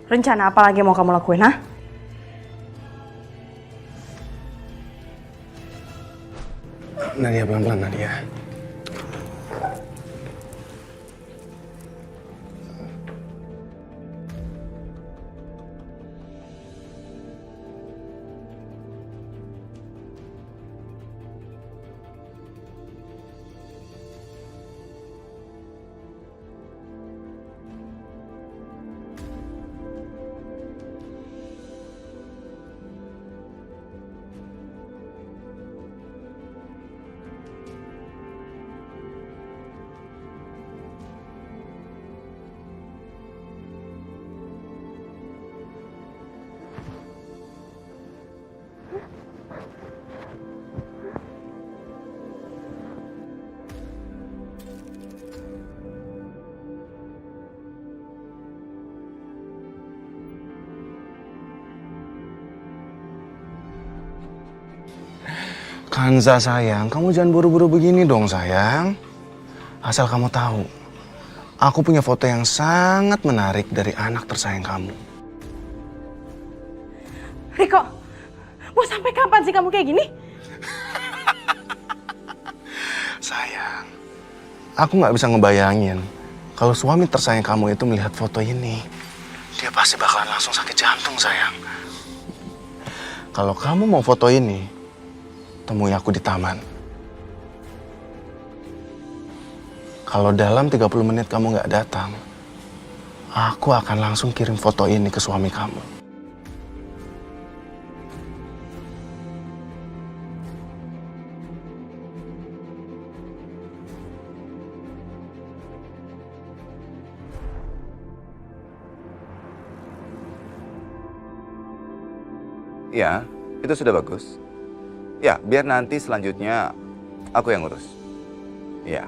Rencana apa lagi mau kamu lakuin, ha? Nadia, pelan-pelan Nadia. Kanza sayang, kamu jangan buru-buru begini dong sayang. Asal kamu tahu, aku punya foto yang sangat menarik dari anak tersayang kamu. Riko, mau sampai kapan sih kamu kayak gini? Sayang, aku nggak bisa ngebayangin kalau suami tersayang kamu itu melihat foto ini. Dia pasti bakalan langsung sakit jantung sayang. Kalau kamu mau foto ini, temui aku di taman. Kalau dalam 30 menit kamu nggak datang, aku akan langsung kirim foto ini ke suami kamu. Ya, itu sudah bagus. Ya, biar nanti selanjutnya aku yang ngurus. Ya,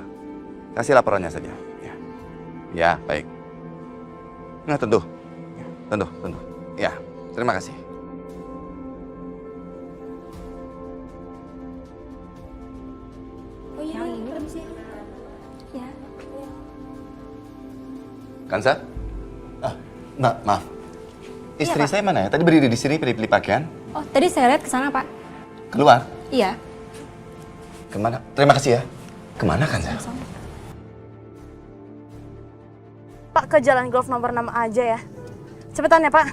kasih laporannya saja. Ya, ya baik. Nah, tentu. Ya, tentu. Ya, terima kasih. Oh iya, permisi. Ya. Kansa? Mbak, maaf. Istri saya mana ya? Tadi berdiri di sini pilih-pilih pakaian. Oh, tadi saya lihat ke sana, Pak. Keluar? Iya. Kemana? Terima kasih ya. Kemana Kansa? Pak, ke Jalan Golf nomor 6 aja ya. Cepetan ya, Pak.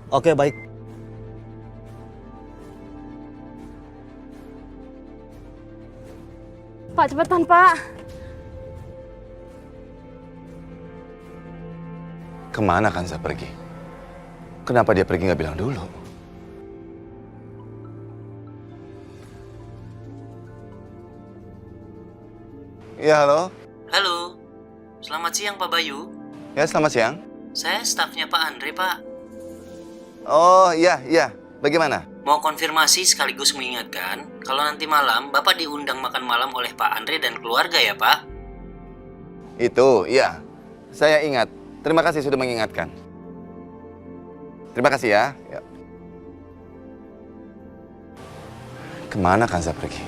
Oke, baik. Pak, cepetan, Pak. Kemana Kansa pergi? Kenapa dia pergi nggak bilang dulu? Ya, halo. Halo, selamat siang Pak Bayu. Ya, selamat siang. Saya stafnya Pak Andre, Pak. Oh, iya. Bagaimana? Mau konfirmasi sekaligus mengingatkan, kalau nanti malam Bapak diundang makan malam oleh Pak Andre dan keluarga ya, Pak? Itu, iya. Saya ingat. Terima kasih sudah mengingatkan. Terima kasih ya. Kemana Kansa pergi?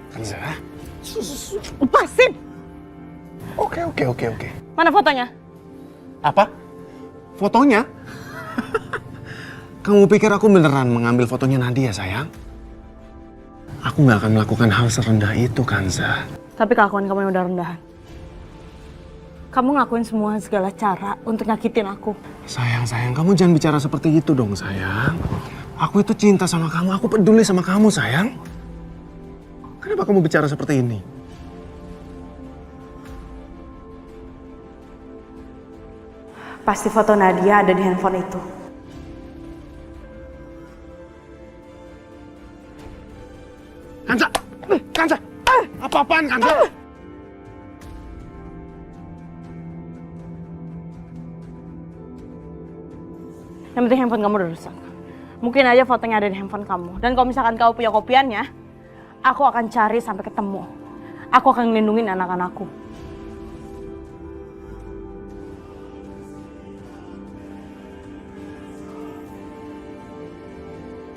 Kanza? Lepasin! Oke. Mana fotonya? Apa? Fotonya? Kamu pikir aku beneran mengambil fotonya Nadia, sayang? Aku nggak akan melakukan hal serendah itu, Kanza. Tapi kelakuan kamu yang udah rendahan. Kamu ngelakuin semua segala cara untuk nyakitin aku. Sayang, kamu jangan bicara seperti itu dong, sayang. Aku itu cinta sama kamu, aku peduli sama kamu, sayang. Kenapa kamu bicara seperti ini? Pasti foto Nadia ada di handphone itu. Kanza! Apa-apaan, Kanza? Yang penting handphone kamu udah rusak. Mungkin aja fotonya ada di handphone kamu. Dan kalau misalkan kamu punya kopiannya, aku akan cari sampai ketemu. Aku akan ngelindungin anak-anakku.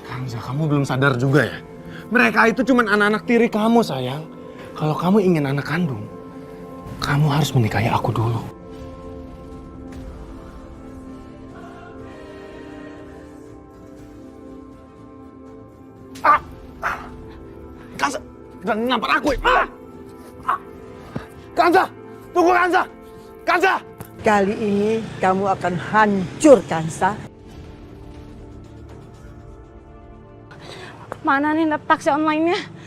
Kanza, kamu belum sadar juga ya? Mereka itu cuma anak-anak tiri kamu, sayang. Kalau kamu ingin anak kandung, kamu harus menikahi aku dulu. Kansa, jangan nampar aku. Kansa, tunggu Kansa. Kansa. Kali ini kamu akan hancur, Kansa. Mana nih taksi online-nya?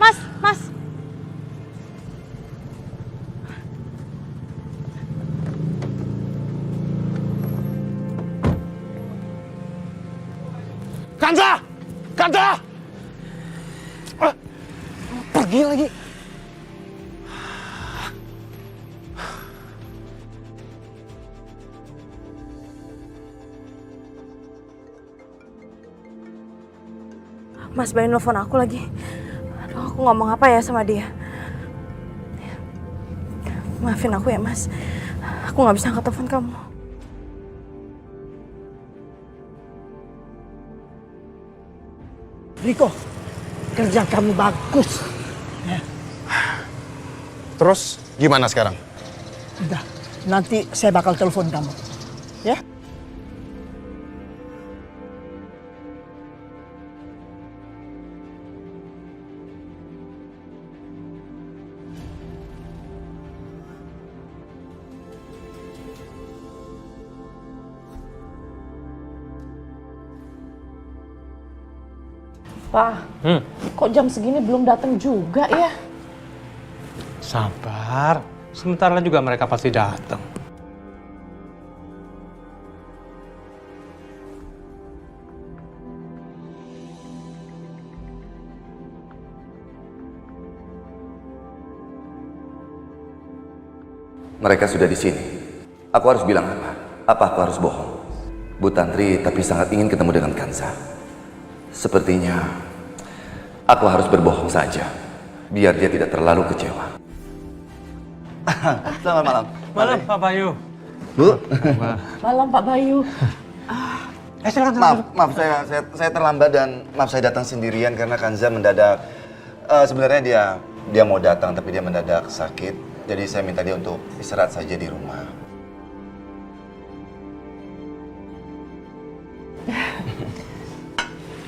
Mas, mas. Kansa! Kansa! Pergi lagi. Mas Bayu nelfon aku lagi. Aduh, aku ngomong apa ya sama dia? Maafin aku ya, Mas. Aku nggak bisa angkat telepon kamu. Riko, kerja kamu bagus. Terus gimana sekarang? Udah, nanti saya bakal telepon kamu. Ya? Pak, kok jam segini belum datang juga ya? Sabar, sebentar lagi juga mereka pasti datang. Mereka sudah di sini. Aku harus bilang apa? Apa aku harus bohong? Bu Tantri tapi sangat ingin ketemu dengan Kansa. Sepertinya aku harus berbohong saja, biar dia tidak terlalu kecewa. Selamat malam. Malam Pak Bayu. Bu. Malam Pak Bayu. Silakan. Maaf saya terlambat dan maaf saya datang sendirian karena Kanza mendadak. Sebenarnya dia mau datang tapi dia mendadak sakit. Jadi saya minta dia untuk istirahat saja di rumah.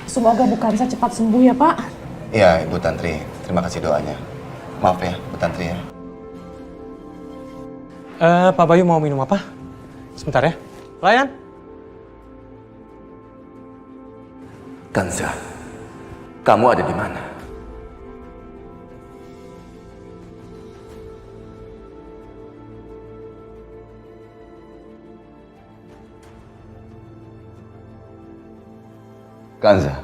Semoga Bu Kansa cepat sembuh ya Pak. Iya Ibu Tantri, terima kasih doanya. Maaf ya Bu Tantri ya. Pak Bayu mau minum apa? Sebentar ya. Layan. Kanza, kamu ada di mana? Kanza.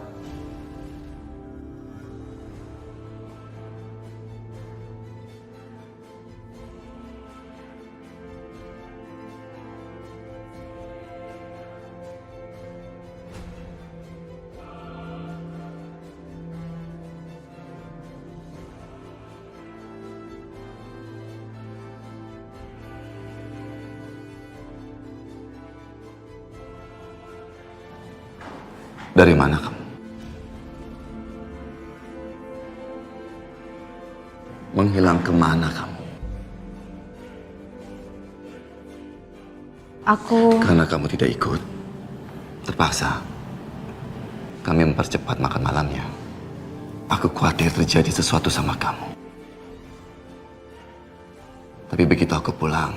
Dari mana kamu? Menghilang kemana kamu? Karena kamu tidak ikut, terpaksa kami mempercepat makan malamnya. Aku khawatir terjadi sesuatu sama kamu. Tapi begitu aku pulang,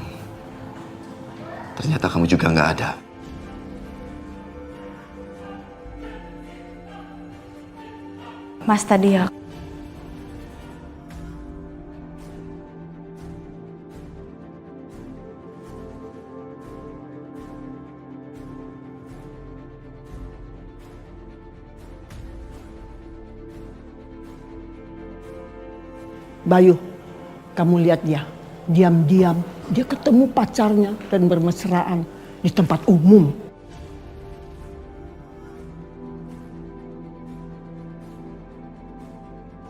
ternyata kamu juga nggak ada. Mas tadi ya. Bayu, kamu lihat dia. Diam-diam dia ketemu pacarnya dan bermesraan di tempat umum.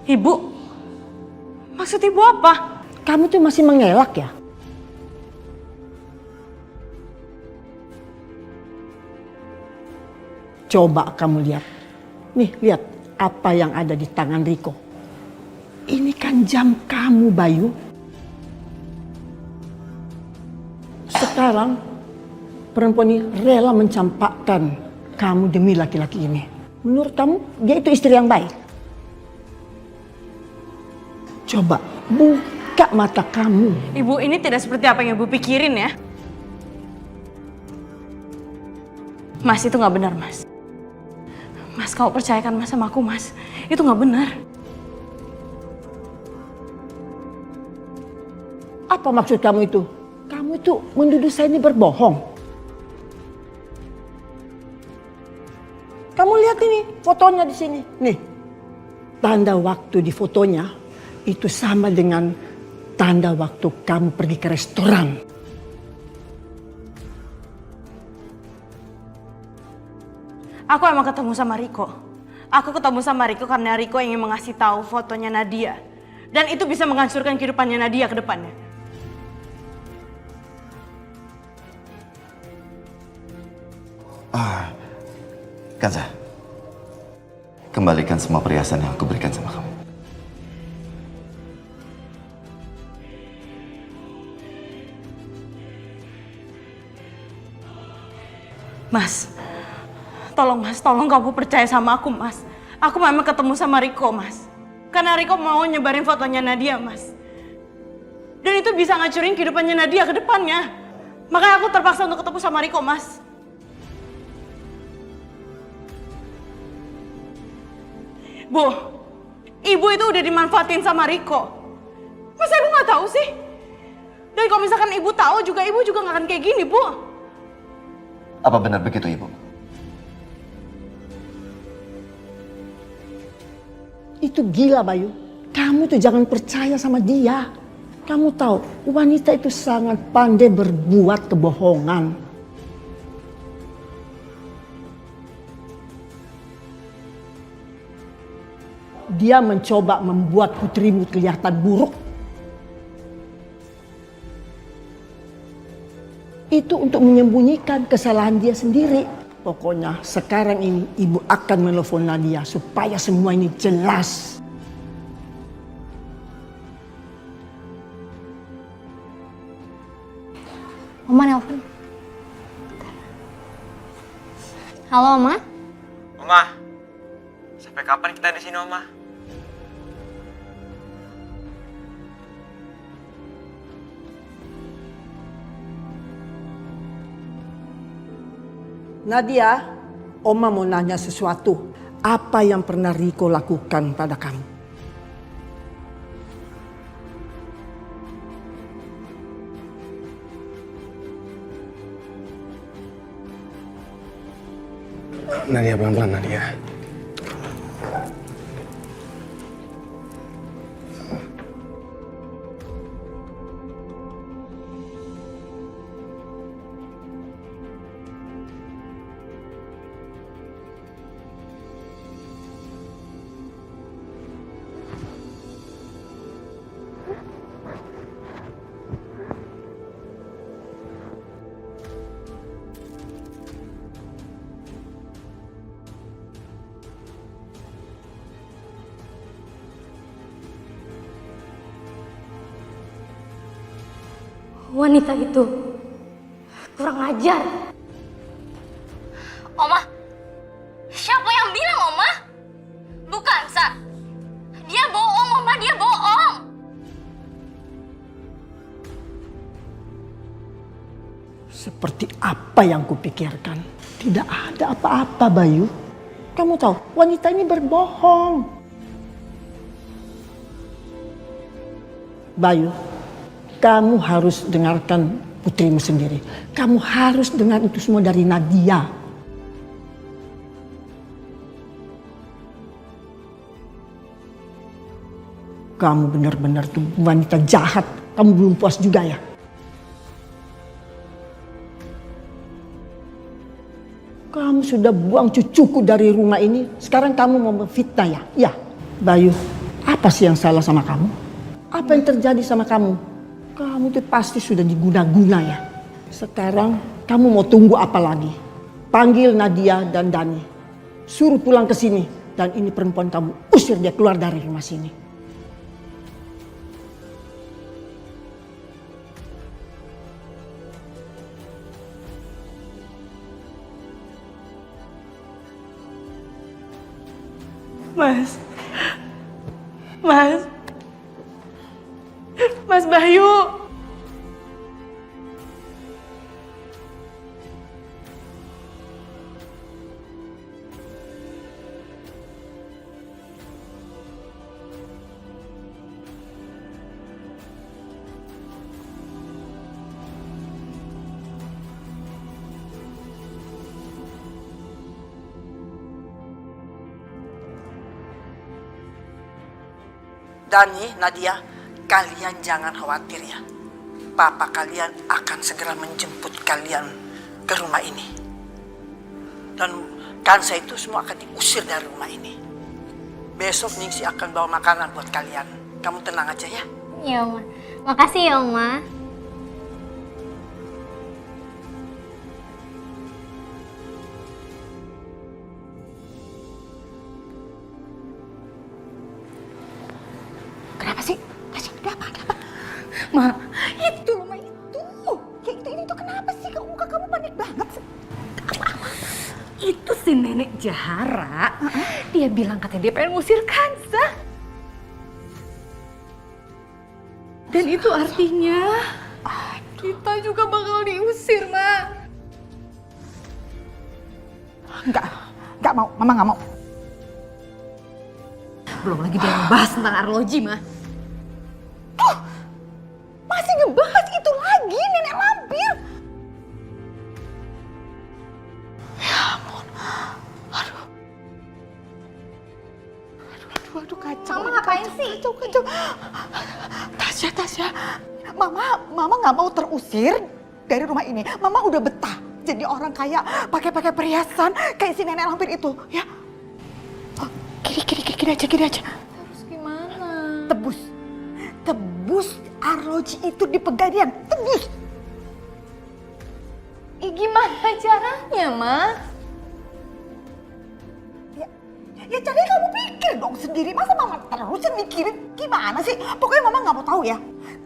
Ibu? Maksud ibu apa? Kamu tuh masih mengelak ya? Coba kamu lihat. Nih, lihat. apa yang ada di tangan Riko. Ini kan jam kamu, Bayu. Sekarang perempuan ini rela mencampakkan kamu demi laki-laki ini. Menurut kamu dia itu istri yang baik? Coba buka mata kamu. Ibu, ini tidak seperti apa yang ibu pikirin ya. Mas, itu nggak benar, Mas. Mas, kamu percayakan Mas sama aku, Mas. Itu nggak benar. Apa maksud kamu itu? Kamu itu menuduh saya ini berbohong. Kamu lihat ini fotonya di sini. Nih, tanda waktu di fotonya itu sama dengan tanda waktu kamu pergi ke restoran. Aku emang ketemu sama Riko. Aku ketemu sama Riko karena Riko ingin mengasih tahu fotonya Nadia. Dan itu bisa menghancurkan kehidupannya Nadia ke depannya. Kanza, kembalikan semua perhiasan yang aku berikan sama kamu. Mas, tolong kamu percaya sama aku, Mas. Aku memang ketemu sama Riko, Mas. Karena Riko mau nyebarin fotonya Nadia, Mas. Dan itu bisa ngancurin kehidupannya Nadia ke depannya. Makanya aku terpaksa untuk ketemu sama Riko, Mas. Bu, ibu itu udah dimanfaatin sama Riko. Masa ibu nggak tahu sih? Dan kalau misalkan ibu tahu juga, ibu juga nggak akan kayak gini, Bu. Apa benar begitu, Ibu? Itu gila, Bayu. Kamu tuh jangan percaya sama dia. Kamu tahu, wanita itu sangat pandai berbuat kebohongan. Dia mencoba membuat putrimu kelihatan buruk. Itu untuk menyembunyikan kesalahan dia sendiri. Pokoknya sekarang ini ibu akan menelpon Nadia supaya semua ini jelas. Oma nelfon. Halo, Oma. Oma, sampai kapan kita di sini, Oma? Nadia, Oma mau nanya sesuatu. Apa yang pernah Riko lakukan pada kamu? Nadia, pelan-pelan Nadia. Wanita itu kurang ajar. Oma, siapa yang bilang, Oma? Bukan, Sa. Dia bohong, Oma, dia bohong. Seperti apa yang kupikirkan. Tidak ada apa-apa, Bayu. Kamu tahu, wanita ini berbohong. Bayu, kamu harus dengarkan putrimu sendiri. Kamu harus dengar itu semua dari Nadia. Kamu benar-benar tuh wanita jahat. Kamu belum puas juga ya? Kamu sudah buang cucuku dari rumah ini. Sekarang kamu mau memfitnah ya? Ya, Bayu, apa sih yang salah sama kamu? Apa yang terjadi sama kamu? Kamu itu pasti sudah diguna-guna ya. Sekarang kamu mau tunggu apa lagi? Panggil Nadia dan Dani. Suruh pulang ke sini. Dan ini perempuan kamu usir dia keluar dari rumah sini. Mas. Mas. Mas Bayu. Dani, Nadia, kalian jangan khawatir ya. Papa kalian akan segera menjemput kalian ke rumah ini. Dan Kansa itu semua akan diusir dari rumah ini. Besok Ningsi akan bawa makanan buat kalian. Kamu tenang aja ya. Iya, Oma. Makasih ya, Oma. Kenapa sih? Ada apa? Ma, itu rumah itu. Kayak itu kenapa sih? Muka kamu panik banget sih. Itu si nenek Jahara. Dia bilang katanya dia pengen ngusir Kansa. Dan itu artinya kita juga bakal diusir, Ma. Enggak mau. Mama enggak mau. Belum lagi dia ngebahas tentang arloji, Ma. Masih ngebahas itu lagi, nenek lampir. Ya ampun. Aduh, kacau. Mama ngapain sih? Kacau. Tasya. Mama nggak mau terusir dari rumah ini. Mama udah betah jadi orang kaya, pakai perhiasan kayak si nenek lampir itu, ya. Oh, gini aja. Terus gimana? Tebus arloji itu di pegadaian. Tebus. Gimana caranya, Ma? Ya caranya kamu pikir dong sendiri. Masa mama terusin mikirin gimana sih? Pokoknya mama nggak mau tahu ya.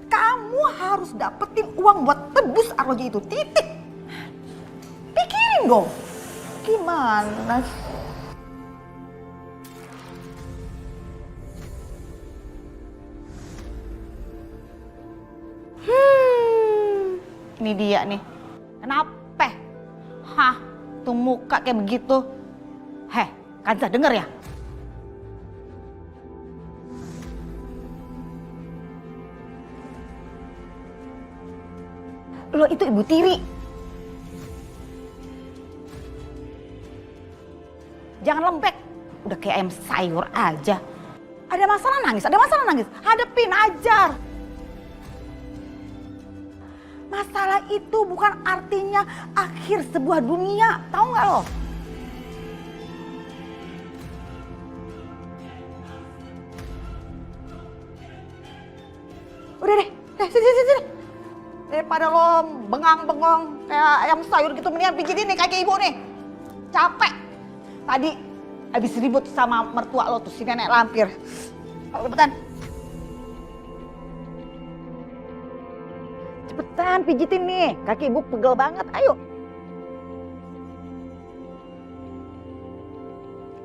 Kamu harus dapetin uang buat tebus arloji itu. Titik. Pikirin dong. Gimana sih? Ini dia nih. Kenapa? Hah? Tuh muka kayak begitu. Heh, Kansa denger ya? Lo itu ibu tiri. Jangan lembek. Udah kayak ayam sayur aja. Ada masalah nangis. Hadepin, ajar. Masalah itu bukan artinya akhir sebuah dunia. Tahu nggak lo? Udah deh, sini. Daripada lo bengang-bengong kayak ayam sayur gitu, mendingan pijitin nih kaki ibu nih. Capek. Tadi habis ribut sama mertua lo tuh, si nenek lampir. Cepetan. Cepetan pijitin nih, kaki ibu pegel banget, ayo.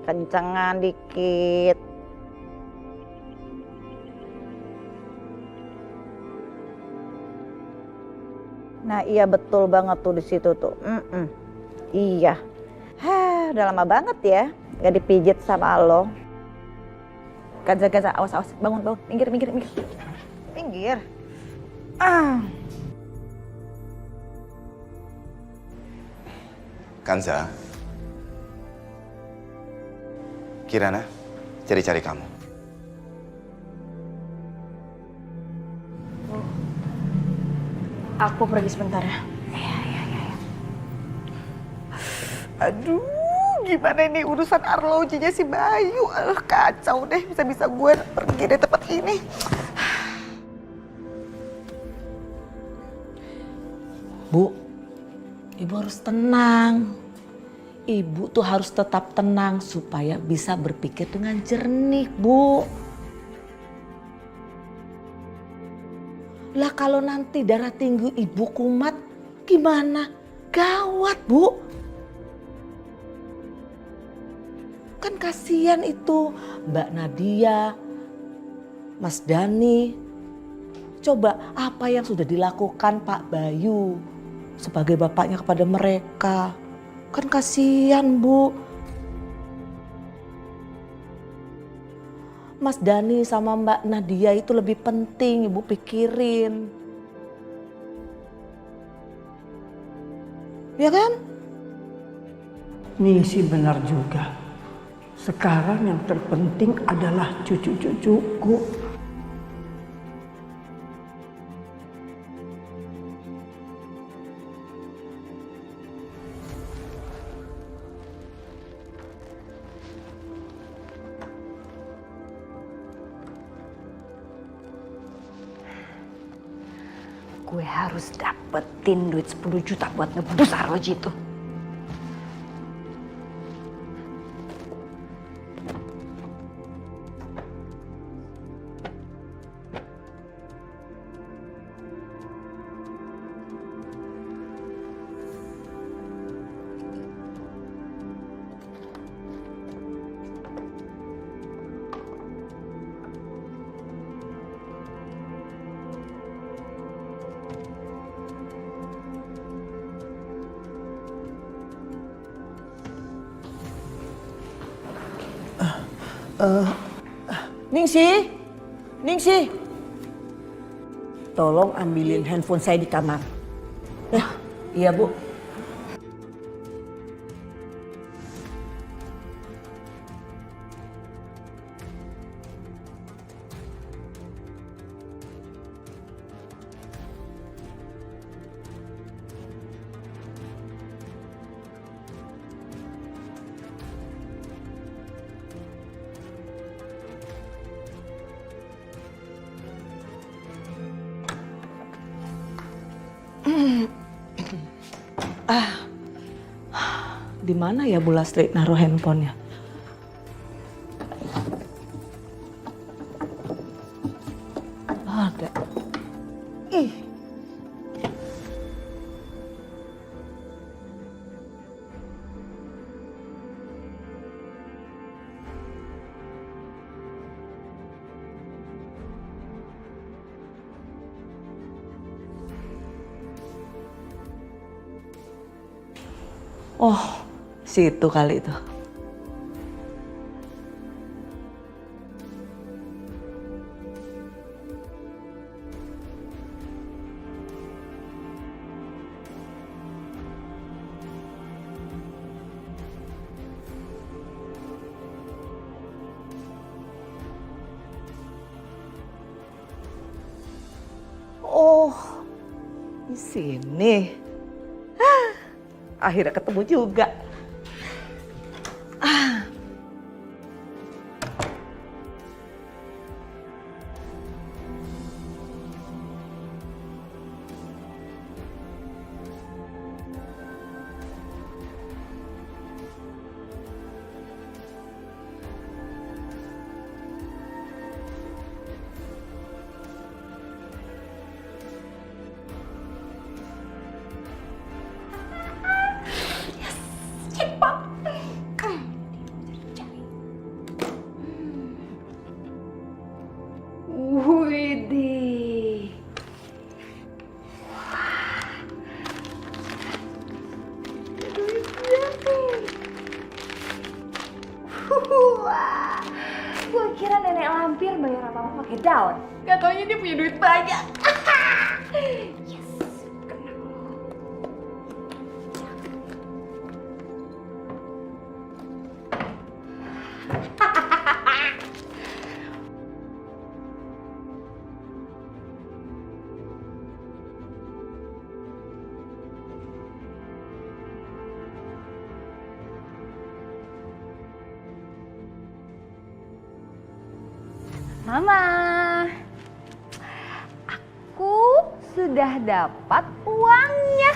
Kencengan dikit. Nah iya betul banget tuh di situ tuh. Iya. Udah lama banget ya gak dipijit sama lo. Gaza, awas, bangun, minggir. Pinggir. Kansa, Kirana, cari-cari kamu. Aku pergi sebentar ya. Iya. Aduh, gimana ini urusan arlojinya si Bayu. Kacau deh, bisa-bisa gue pergi dari tempat ini. Bu, Ibu harus tenang. Ibu tuh harus tetap tenang supaya bisa berpikir dengan jernih, Bu. Lah kalau nanti darah tinggi ibu kumat, gimana? Gawat, Bu. Kan kasihan itu Mbak Nadia, Mas Dani. Coba apa yang sudah dilakukan Pak Bayu sebagai bapaknya kepada mereka. Kan kasihan, Bu. Mas Dani sama Mbak Nadia itu lebih penting Ibu pikirin. Ya kan? Ningsi benar juga. Sekarang yang terpenting adalah cucu-cucuku. Gue harus dapetin duit 10 juta buat nebus Arloji itu. Ningsi, tolong ambilin handphone saya di kamar. Iya, Bu. Di mana ya Bu Lastri naruh handphonenya? Ada. Ih. Oh, situ kali itu. Oh, di sini. Akhirnya ketemu juga. Widih. Wah, gue kira nenek lampir bayar apa-apa pakai daun. Gak taunya dia punya duit banyak. Yes, kena. Mama, aku sudah dapat uangnya.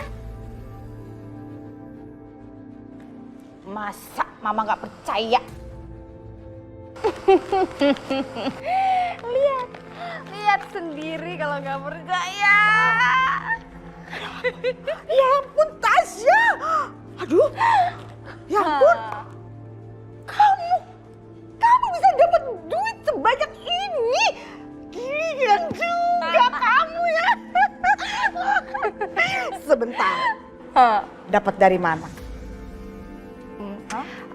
Masa mama nggak percaya? Lihat sendiri kalau nggak percaya. Ya ampun Tasya. Aduh. Ya ampun. Kamu bisa dapat duit sebanyak ini. Gila juga kamu ya. Sebentar. Dapat dari mana?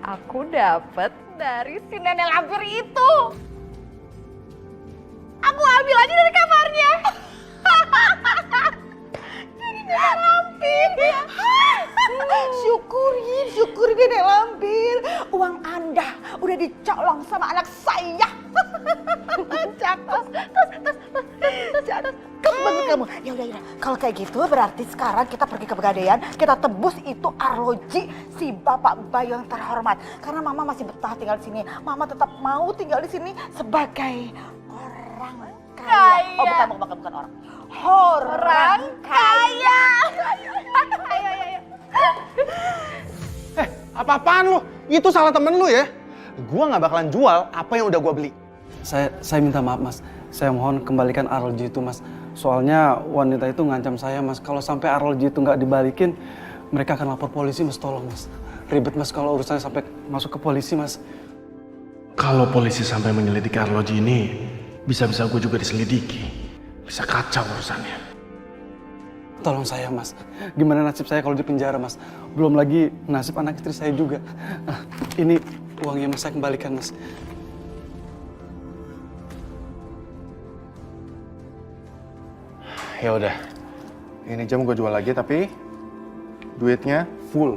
Aku dapat dari si nenek lampir itu. Aku ambil aja dari kamarnya. Jadi nenek lampir. Syukuri nenek lampir. Uang Anda udah dicolong sama anak saya. Cakep banget kamu. Ya udah. Kalau kayak gitu berarti sekarang kita pergi ke Pegadaian, kita tebus itu arloji si Bapak Bayu yang terhormat. Karena Mama masih betah tinggal di sini. Mama tetap mau tinggal di sini sebagai orang kaya. Oh bukan orang. Orang kaya. Ayo. Apa-apaan lu? Itu salah temen lu ya. Gua nggak bakalan jual apa yang udah gua beli. Saya minta maaf mas, saya mohon kembalikan arloji itu mas. Soalnya wanita itu ngancam saya mas, kalau sampai arloji itu nggak dibalikin, mereka akan lapor polisi mas, tolong mas. Ribet mas kalau urusannya sampai masuk ke polisi mas. Kalau polisi sampai menyelidiki arloji ini, bisa-bisa gue juga diselidiki. Bisa kacau urusannya. Tolong saya mas, gimana nasib saya kalau di penjara mas? Belum lagi nasib anak istri saya juga. Ini uangnya mas, saya kembalikan mas. Ya udah, ini jam gue jual lagi tapi duitnya full.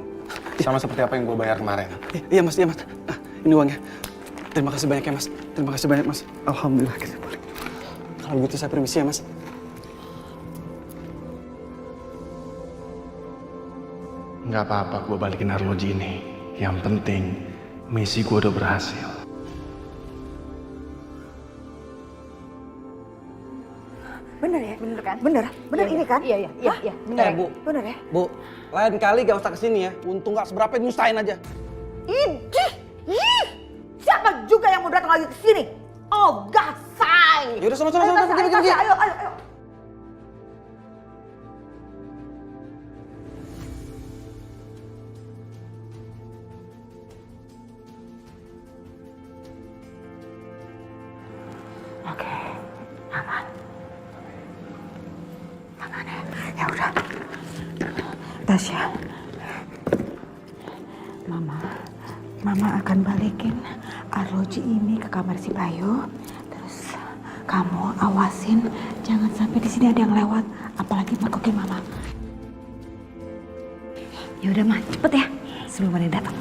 Sama seperti apa yang gue bayar kemarin. Iya mas. Ini uangnya. Terima kasih banyak ya mas. Terima kasih banyak mas. Alhamdulillah kita boleh. Kalau begitu saya permisi ya mas. Nggak apa-apa gue balikin arloji ini. Yang penting misi gue udah berhasil. Bener ya? Bener kan? Bener ini kan? Iya. Bener. Bu. Bener ya? Bu, lain kali gak usah kesini ya. Untung gak seberapa, nyusahin aja. Idih! Siapa juga yang mau datang lagi ke sini? Oh, gasai! Yaudah, sana, pergi. Ayo. Oke, aman ya? Ya udah. Tasya, Mama akan balikin arloji ini ke kamar si Bayu. Terus kamu awasin jangan sampai di sini ada yang lewat, apalagi mergokin Mama. Ya udah Ma, cepet ya sebelum ada yang datang.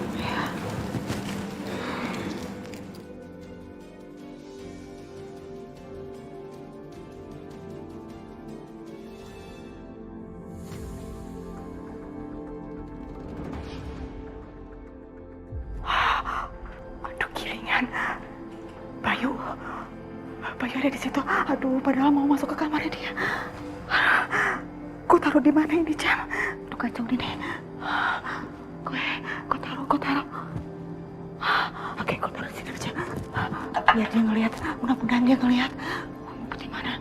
Bayu ada di situ. Aduh, padahal mau masuk ke kamarnya dia. Gue taruh di mana ini jam? Aduh kacau nih. Gue taruh. Oke, gue taruh di sini aja. Biar dia ngelihat. Mudah-mudahan dia ngelihat. Di mana?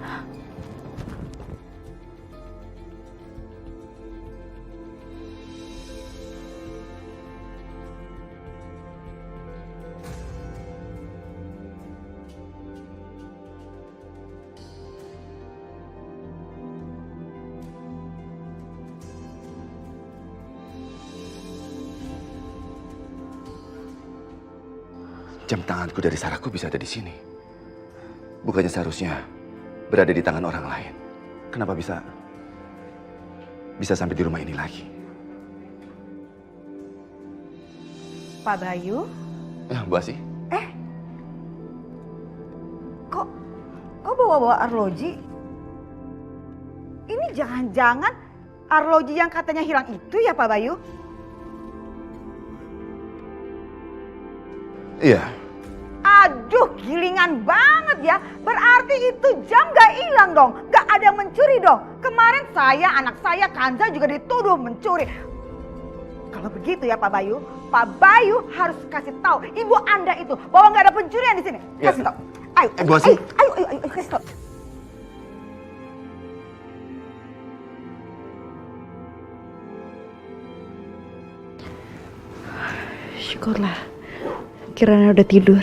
Jam tanganku dari Sarahku bisa ada di sini. Bukannya seharusnya berada di tangan orang lain. Kenapa bisa sampai di rumah ini lagi? Pak Bayu? Ya, Bu Asih. Kok bawa arloji? Ini jangan-jangan arloji yang katanya hilang itu ya Pak Bayu? Iya. Aduh, gilingan banget ya. Berarti itu jam gak hilang dong. Gak ada yang mencuri dong. Kemarin anak saya Kanza juga dituduh mencuri. Kalau begitu ya Pak Bayu harus kasih tahu ibu Anda itu bahwa nggak ada pencurian di sini. Ya. Kasih tahu. Ayo, Bu Asih. ayo, kasih tahu. Syukurlah. Kiranya udah tidur.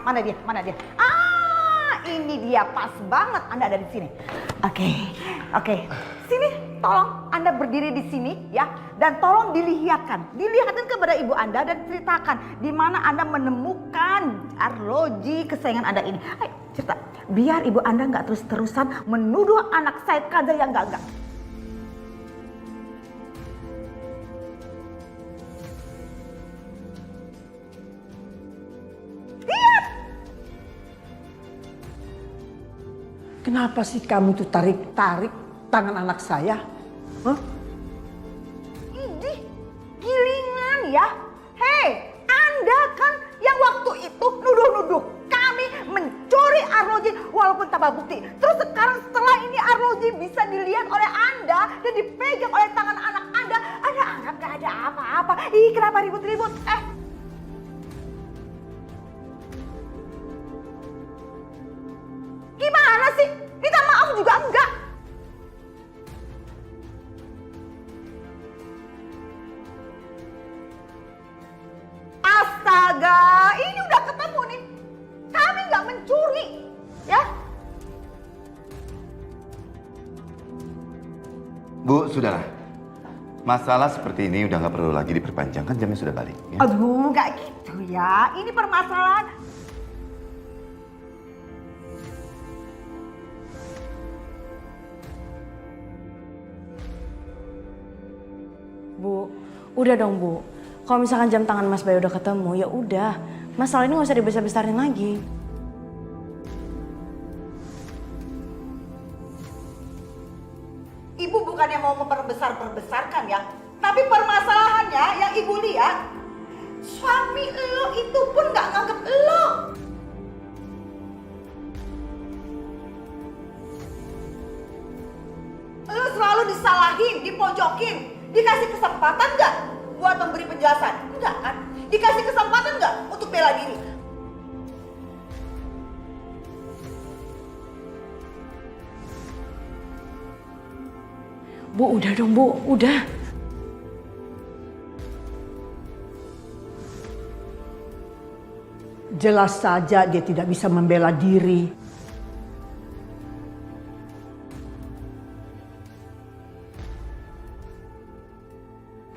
Mana dia? Mana dia? Ah, ini dia pas banget Anda ada di sini. Oke. Sini, tolong Anda berdiri di sini ya, dan tolong dilihatkan kepada ibu Anda dan ceritakan di mana Anda menemukan arloji kesayangan Anda ini. Ayo cerita, biar ibu Anda nggak terus-terusan menuduh anak Said Kaza yang enggak. Kenapa sih kamu tuh tarik-tarik tangan anak saya? Hah? Idih, gilingan ya. Hei, Anda kan yang waktu itu nuduh-nuduh kami mencuri arloji walaupun tanpa bukti. Terus sekarang setelah ini arloji bisa dilihat oleh Anda dan dipegang oleh tangan anak Anda anggap gak ada apa-apa. Ih, kenapa ribut-ribut? Gimana sih? Minta maaf juga enggak? Astaga, ini udah ketemu nih. Kami nggak mencuri, ya? Bu, sudahlah. Masalah seperti ini udah nggak perlu lagi diperpanjang, kan jamnya sudah balik. Ya? Aduh, nggak gitu ya. Ini permasalahan. Bu, udah dong Bu. Kalau misalkan jam tangan Mas Bayu udah ketemu, ya udah. Masalah ini nggak usah dibesar-besarin lagi. Ibu bukannya mau memperbesar-perbesarkan ya. Tapi permasalahannya yang ibu lihat, suami lo itu pun nggak nganggep lo. Lo selalu disalahin, dipojokin. Dikasih kesempatan nggak buat memberi penjelasan? Enggak kan? Dikasih kesempatan nggak untuk bela diri? Bu, udah dong Bu, udah. Jelas saja dia tidak bisa membela diri.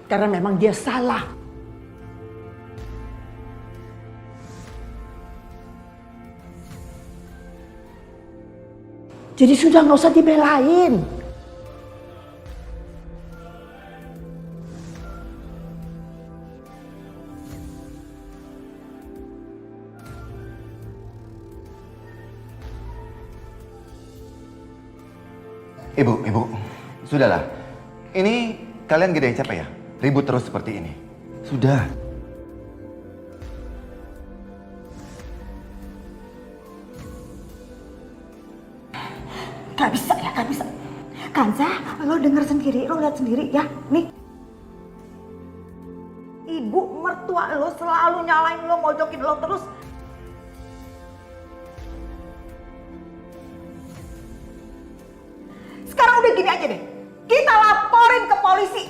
Karena memang dia salah. Jadi sudah nggak usah dibelain. Ibu, sudahlah. Ini kalian gede yang capek ya? Ribut terus seperti ini. Sudah. Gak bisa ya, gak bisa. Kanza, lo denger sendiri, lo lihat sendiri ya. Nih. Ibu mertua lo selalu nyalain lo, mojokin lo terus. Sekarang udah gini aja deh. Kita laporin ke polisi.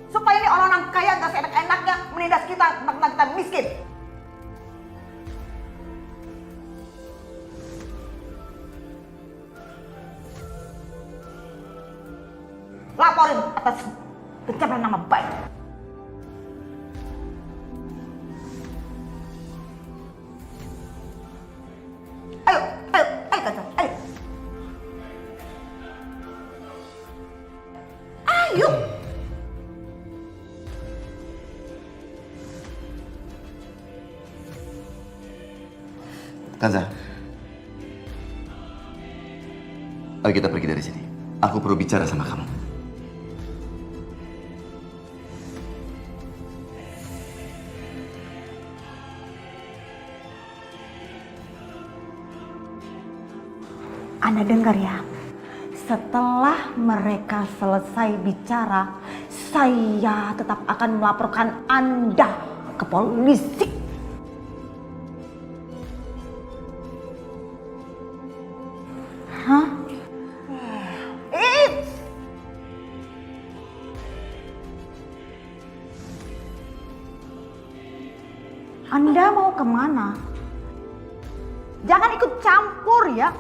Supaya ini orang-orang kaya gak seenak-enaknya menindas kita tentang kita miskin. Laporin atas pencemaran nama baik. Ayo Kanza, ayo. Ayo. Kanza, ayo kita pergi dari sini. Aku perlu bicara sama kamu. Anda dengar ya, setelah mereka selesai bicara, saya tetap akan melaporkan Anda ke polisi. Hah? Anda mau kemana? Jangan ikut campur ya.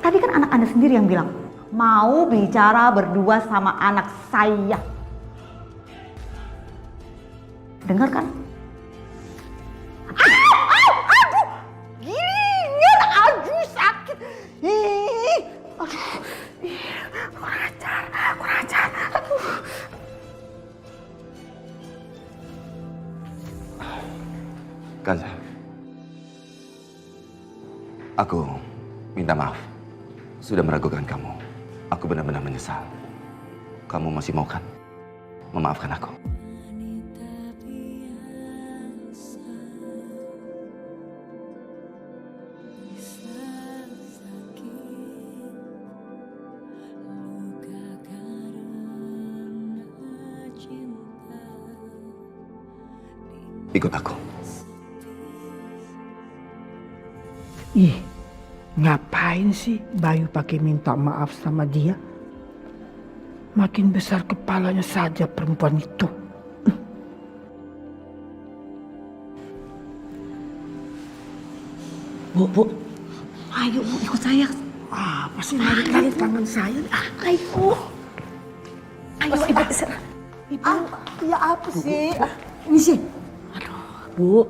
Tadi kan anak Anda sendiri yang bilang mau bicara berdua sama anak saya. Dengar kan? Aduh, ginian, aduh sakit. Ih, aduh, kurang ajar, aduh. Kanza, aku minta maaf. Sudah meragukan kamu. Aku benar-benar menyesal. Kamu masih mau kan memaafkan aku? Ikut aku. Ih, ngapain sih Bayu pakai minta maaf sama dia? Makin besar kepalanya saja perempuan itu. Bu, ayo Bu, ikut saya. Apa sih narik tangan saya? Ayo. Ayo, Ibu. Ibu, ya apa sih? Ini sih. Bu,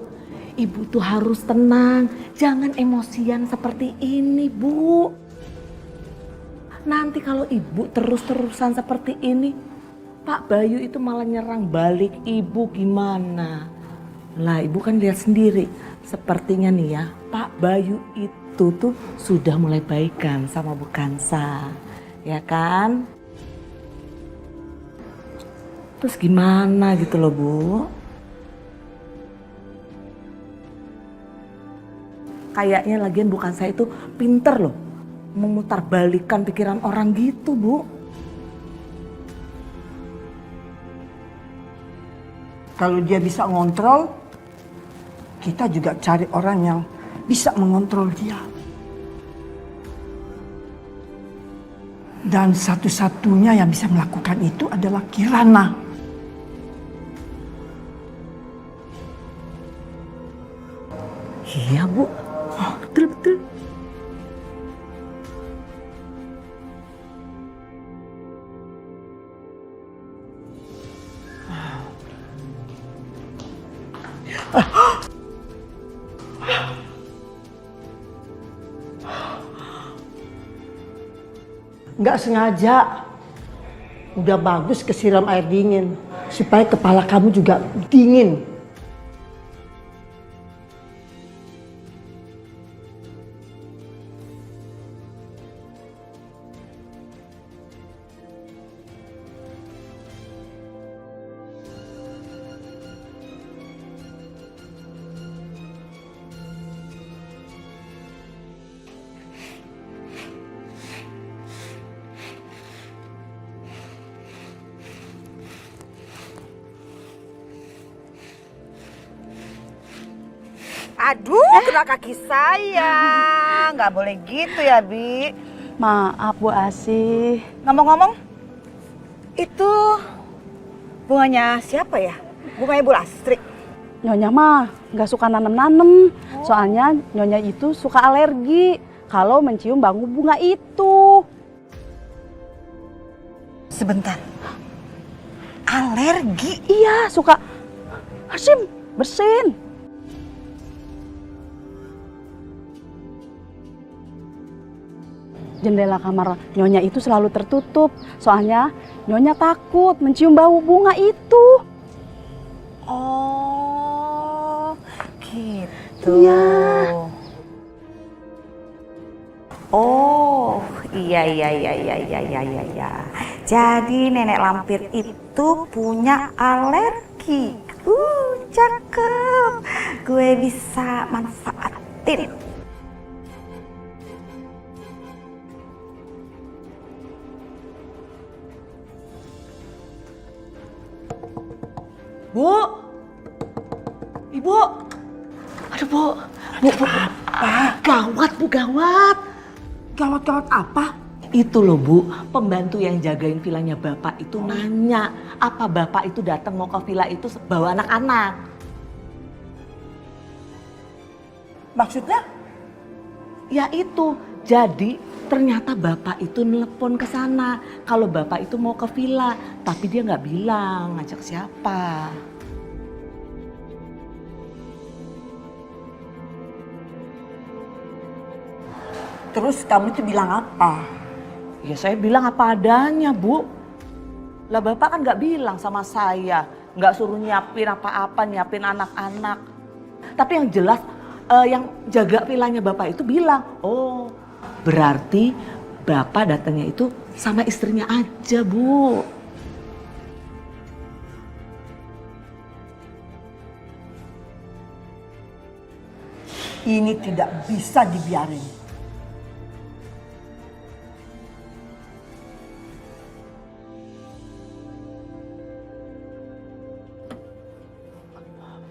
Ibu tuh harus tenang. Jangan emosian seperti ini, Bu. Nanti kalau Ibu terus-terusan seperti ini, Pak Bayu itu malah nyerang balik Ibu gimana? Lah, Ibu kan lihat sendiri. Sepertinya nih ya, Pak Bayu itu tuh sudah mulai baikan sama Bu Kansa. Ya kan? Terus gimana gitu loh, Bu? Kayaknya lagian bukan saya itu pinter loh. Memutarbalikan pikiran orang gitu, Bu. Kalau dia bisa ngontrol, kita juga cari orang yang bisa mengontrol dia. Dan satu-satunya yang bisa melakukan itu adalah Kirana. Iya, Bu. Oh, betul. Nggak sengaja. Udah bagus kesiram air dingin. Supaya kepala kamu juga dingin. Aduh, kena kaki saya. Nggak boleh gitu ya, Bi. Maaf Bu Asih. Ngomong-ngomong, itu bunganya siapa ya? Bunganya Bu Lastri. Nyonya mah nggak suka nanem-nanem. Soalnya Nyonya itu suka alergi kalau mencium bangku bunga itu. Sebentar. Alergi? Iya, suka. Hasim, bersin. Jendela kamar Nyonya itu selalu tertutup. Soalnya Nyonya takut mencium bau bunga itu. Oh, gitu. gitu. Oh, iya. Jadi nenek lampir itu punya alergi. Cakep. Gue bisa manfaatin. Bu, Ibu, aduh Bu, apa? Gawat Bu, gawat. Gawat apa? Itu loh Bu, pembantu yang jagain vilanya Bapak itu nanya, apa Bapak itu datang mau ke villa itu bawa anak-anak. Maksudnya? Ya itu, jadi ternyata Bapak itu nelpon ke sana kalau Bapak itu mau ke villa, tapi dia nggak bilang ngajak siapa. Terus kamu tuh bilang apa? Ya saya bilang apa adanya Bu. Lah Bapak kan nggak bilang sama saya, nggak suruh nyiapin apa-apa, nyiapin anak-anak. Tapi yang jelas yang jaga villanya Bapak itu bilang, oh berarti Bapak datangnya itu sama istrinya aja Bu. Ini tidak bisa dibiarin.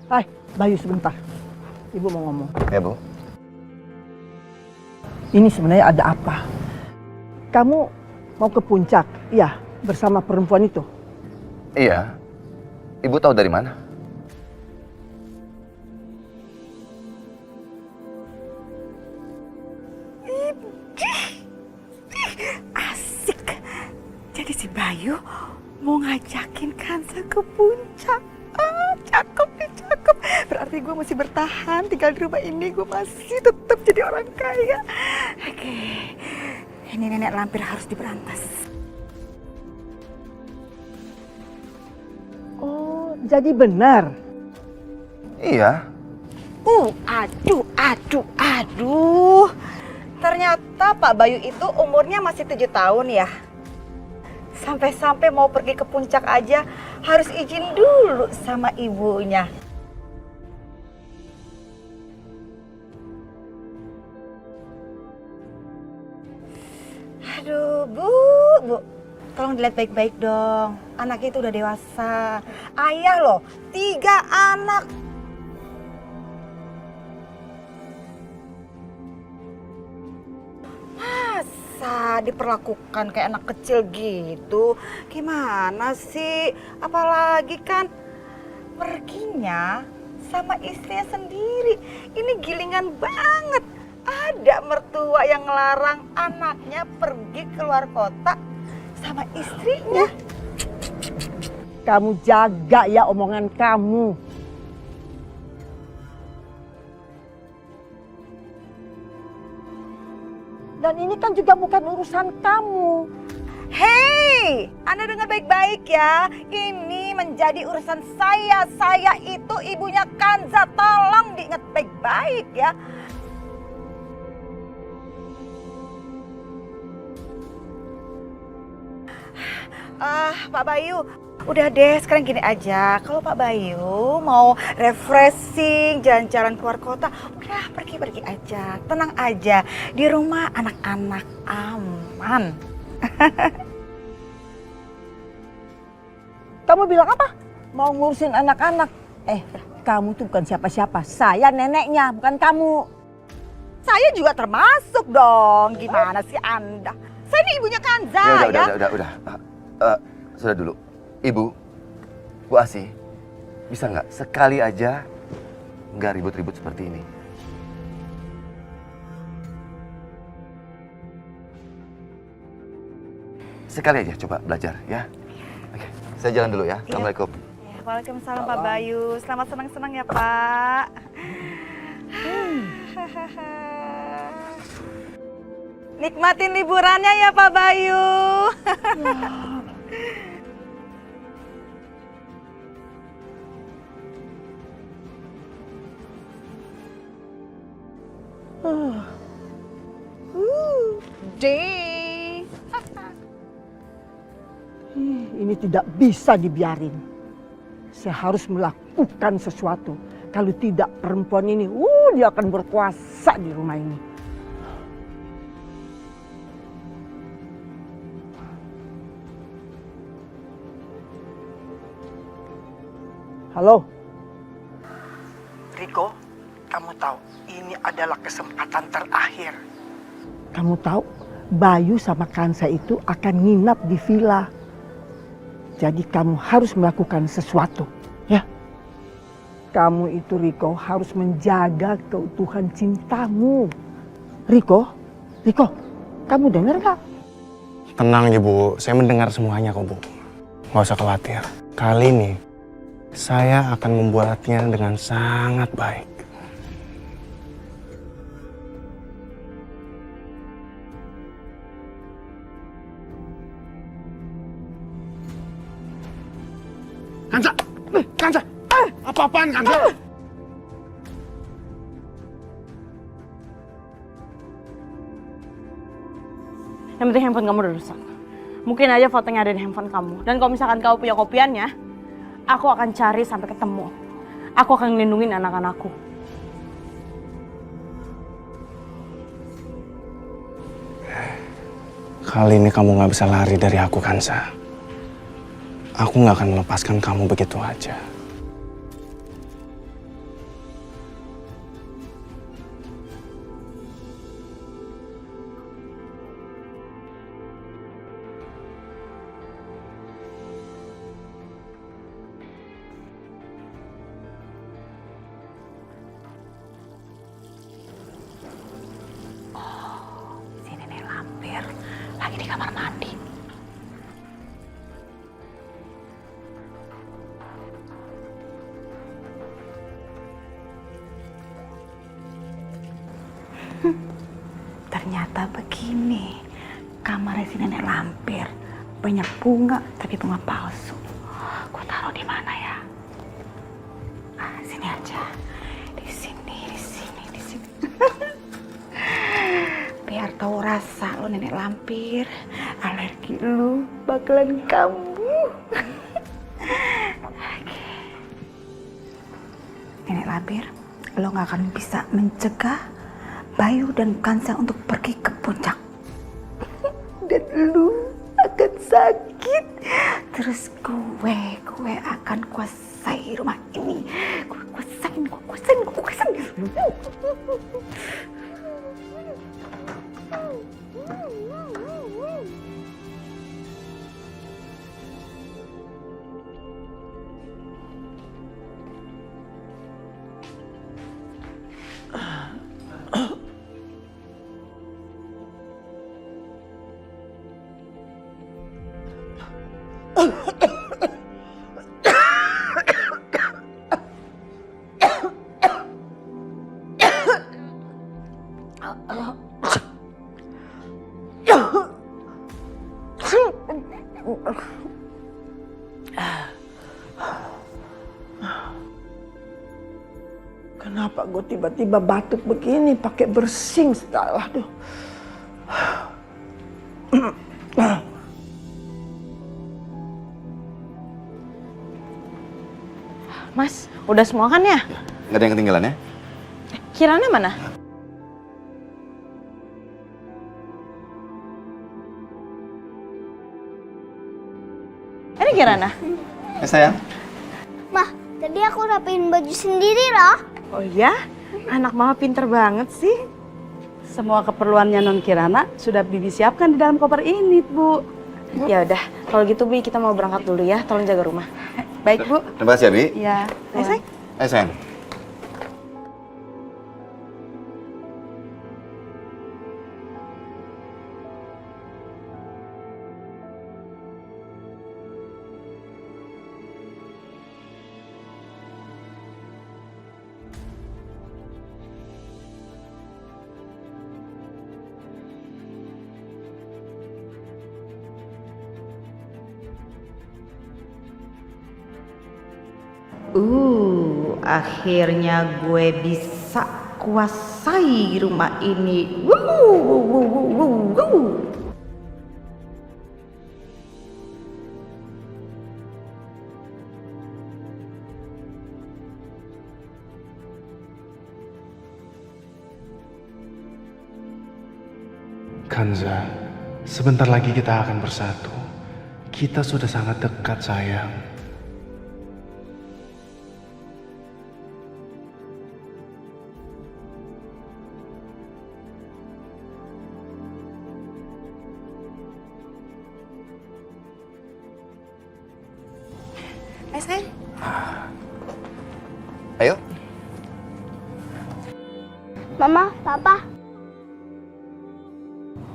Hai, Bayu sebentar. Ibu mau ngomong. Ya Bu. Ini sebenarnya ada apa? Kamu mau ke puncak, iya, bersama perempuan itu? Iya. Ibu tahu dari mana? Asik. Jadi si Bayu mau ngajakin Kansa ke puncak. Cakep nih, cakep. Berarti gue masih bertahan tinggal di rumah ini. Gue masih tetap jadi orang kaya. Oke, ini nenek lampir harus diberantas. Oh, jadi benar? Iya. Aduh. Ternyata Pak Bayu itu umurnya masih 7 tahun ya. Sampai-sampai mau pergi ke puncak aja harus izin dulu sama ibunya. Aduh, Bu. Tolong dilihat baik-baik dong. Anaknya itu udah dewasa. Ayah loh, 3 anak. Masa diperlakukan kayak anak kecil gitu? Gimana sih? Apalagi kan perginya sama istrinya sendiri. Ini gilingan banget. Ada mertua yang ngelarang anaknya pergi keluar kota sama istrinya. Kamu jaga ya omongan kamu. Dan ini kan juga bukan urusan kamu. Hei, Anda dengar baik-baik ya. Ini menjadi urusan saya. Saya itu ibunya Kanza. Tolong diingat baik-baik ya. Pak Bayu, udah deh sekarang gini aja. Kalau Pak Bayu mau refreshing, jalan-jalan keluar kota, udah pergi-pergi aja. Tenang aja, di rumah anak-anak aman. Kamu bilang apa? Mau ngurusin anak-anak. Kamu tuh bukan siapa-siapa. Saya neneknya, bukan kamu. Saya juga termasuk dong. Gimana sih Anda? Saya ini ibunya Kanza ya. Udah. Sudah dulu. Ibu, Bu Asi, bisa nggak sekali aja nggak ribut-ribut seperti ini? Sekali aja coba belajar ya. Oke, saya jalan dulu ya. Assalamualaikum. Ya, waalaikumsalam Pak Bayu. Selamat senang-senang ya Pak. Nikmatin liburannya ya Pak Bayu. Ding. Ini tidak bisa dibiarin. Saya harus melakukan sesuatu. Kalau tidak, perempuan ini, dia akan berkuasa di rumah ini. Halo, Riko, kamu tahu ini adalah kesempatan terakhir. Kamu tahu Bayu sama Kansa itu akan nginap di villa. Jadi kamu harus melakukan sesuatu, ya. Kamu itu Riko harus menjaga keutuhan cintamu. Riko, kamu dengar gak? Tenang Ibu, saya mendengar semuanya kok Bu. Nggak usah khawatir. Kali ini saya akan membuatnya dengan sangat baik. Kansa! Apa-apaan Kansa? Yang penting handphone kamu udah rusak. Mungkin aja fotonya ada di handphone kamu. Dan kalau misalkan kamu punya kopiannya, aku akan cari sampai ketemu. Aku akan ngelindungin anak-anakku. Kali ini kamu nggak bisa lari dari aku, Kansa. Aku nggak akan melepaskan kamu begitu aja. Lagi di kamar mandi. Ternyata begini, kamarnya si nenek lampir. Banyak bunga, tapi bunga palsu. Gue taruh di mana ya? Sini aja. Di sini. Biar tahu rasa lo nenek lampir, alergi lu bakalan kambuh. Nenek lampir, lo gak akan bisa mencegah Bayu dan Kansa untuk pergi ke puncak. Dan lu akan sakit. Terus gue akan kuasai rumah ini. Gue kuasain. Kenapa gue tiba-tiba batuk begini, pakai bersing segala, aduh. Mas, udah semua kan ya? Nggak ada yang ketinggalan ya? Kirana mana? Ini Kirana. Sayang. Mah, tadi aku rapiin baju sendiri loh. Oh iya? Anak mama pinter banget sih. Semua keperluannya Non Kirana sudah Bibi siapkan di dalam koper ini, Bu. Ya udah, kalau gitu Bi kita mau berangkat dulu ya. Tolong jaga rumah. Baik, Bu. Terima kasih ya, Bi. Iya. Ayo, sayang. Sayang. Akhirnya gue bisa kuasai rumah ini. Wuh. Kanza, sebentar lagi kita akan bersatu. Kita sudah sangat dekat, sayang. Hai sayang. Ayo. Mama, Papa.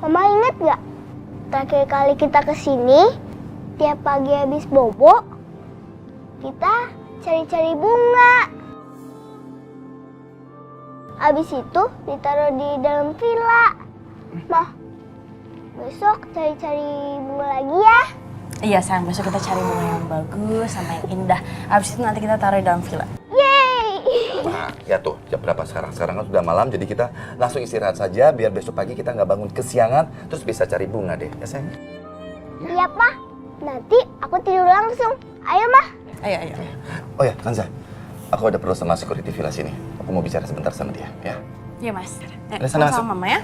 Mama inget gak? Terakhir kali kita kesini, tiap pagi habis bobo, kita cari-cari bunga. Habis itu ditaruh di dalam villa. Mah, besok cari-cari bunga lagi ya. Iya sayang, besok kita cari bunga yang bagus sama yang indah. Habis itu nanti kita taruh di dalam villa. Yeay! Nah, ya tuh, jam berapa sekarang? Sekarang kan sudah malam, jadi kita langsung istirahat saja biar besok pagi kita nggak bangun kesiangan, terus bisa cari bunga deh, ya sayang? Iya, Pak. Nanti aku tidur langsung. Ayo, Mah. Ayo. Oh ya, Kanza, aku ada perlu sama security villa sini. Aku mau bicara sebentar sama dia, ya? Iya mas. Udah, sana masuk. Sama mama ya.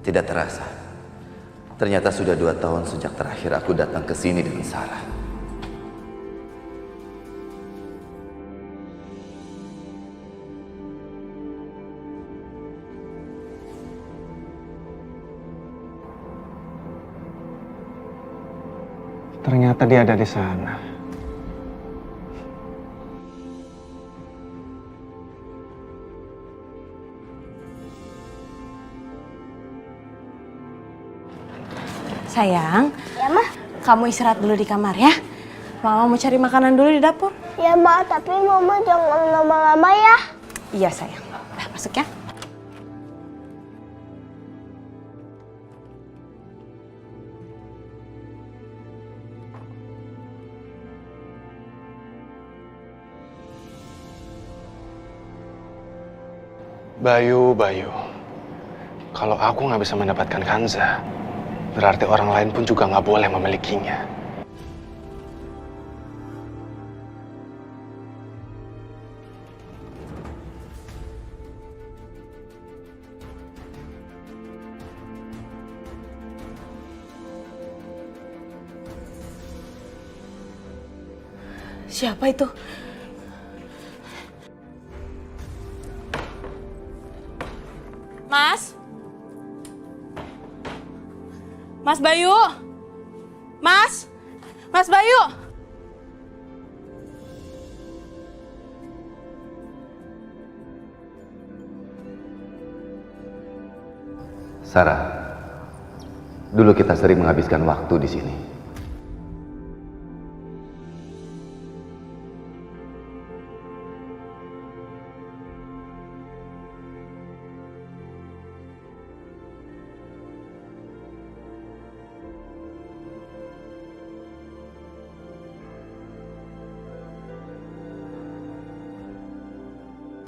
Tidak terasa. Ternyata sudah 2 tahun sejak terakhir aku datang ke sini dengan Sarah. Ternyata dia ada di sana. Sayang, Ya, Mah. kamu istirahat dulu di kamar ya. Mama mau cari makanan dulu di dapur. Ya, Ma, tapi Mama jangan lama-lama ya. Iya sayang. Udah masuk ya. Bayu. Kalau aku nggak bisa mendapatkan Kanza, berarti orang lain pun juga nggak boleh memilikinya. Siapa itu? Mas? Mas Bayu? Mas? Mas Bayu? Sarah, dulu kita sering menghabiskan waktu di sini.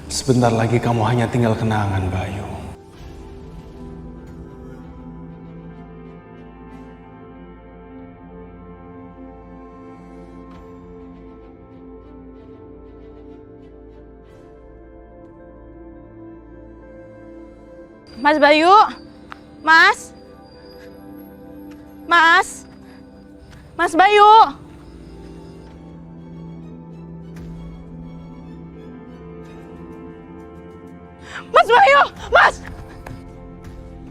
Sebentar lagi kamu hanya tinggal kenangan, Bayu. Mas Bayu? Mas? Mas? Mas Bayu? Mas Bayu! Mas!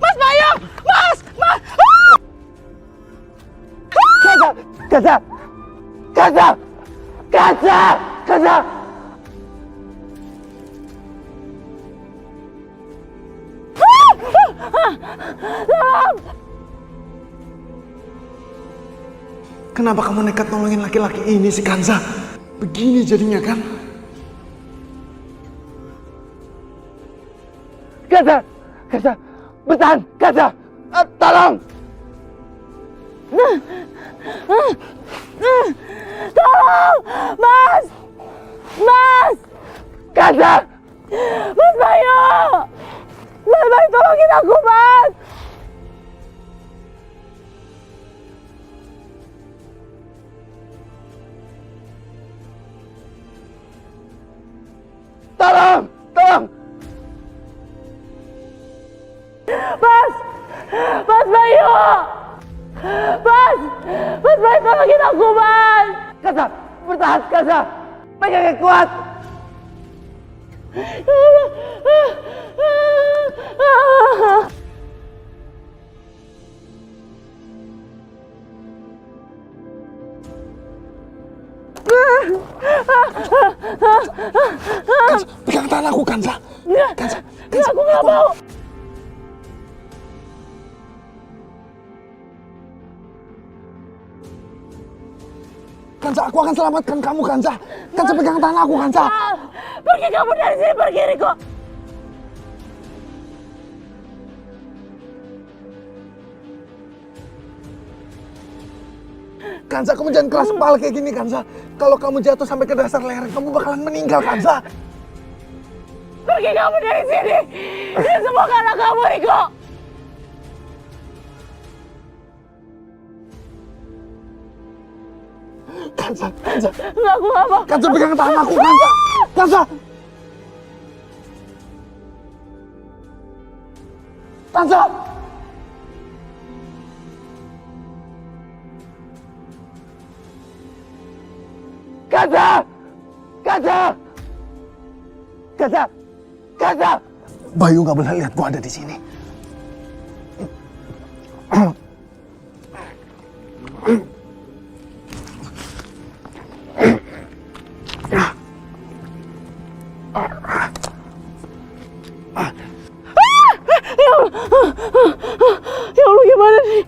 Mas Bayu! Mas! Mas! Kaza! Kenapa kamu nekat nolongin laki-laki ini sih, Kanza? Begini jadinya kan? Kansa, bertahan, Kansa. Tolong. Tolong! Mas! Mas! Kansa. Mas Bayu! Mas Bayu tolongin aku, Mas! Tolong, tolong. Mas! Mas Bayu! Mas! Mas Bayu tolongin aku, Mas! Kansa, bertahan, Kansa. Pegang yang kuat. Pegang tangan aku, Kansa. Kansa, Aku nggak mau. Kansa, aku akan selamatkan kamu, Kansa. Kansa, pegang tangan aku, Kansa. Pergi kamu dari sini, pergi Riko. Kansa, kamu jangan keras kepala kayak gini, Kansa. Kalau kamu jatuh sampai ke dasar lereng, kamu bakalan meninggal, Kansa. Pergi kamu dari sini. Ini semua karena kamu, Riko. Kansa, Kansa. Nggak, aku nggak mau. Kansa, pegang tangan aku, Kansa. Kansa. Kansa. Kansa. Kansa. Kansa. Kansa. Bayu nggak boleh lihat gua ada di sini. Ya Allah, gimana nih?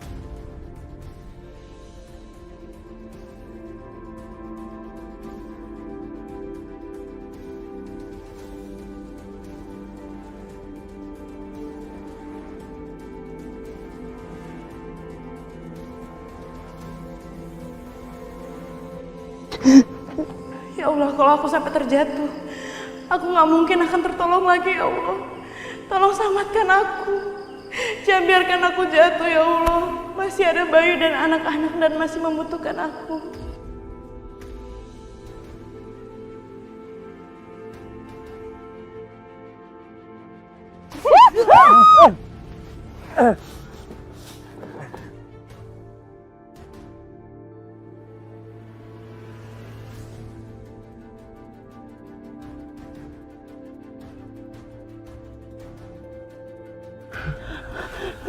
Ya Allah, kalau aku sampai terjatuh, aku nggak mungkin akan tertolong lagi, ya Allah. Tolong selamatkan aku. Jangan biarkan aku jatuh, ya Allah. Masih ada Bayu dan anak-anak dan masih membutuhkan aku.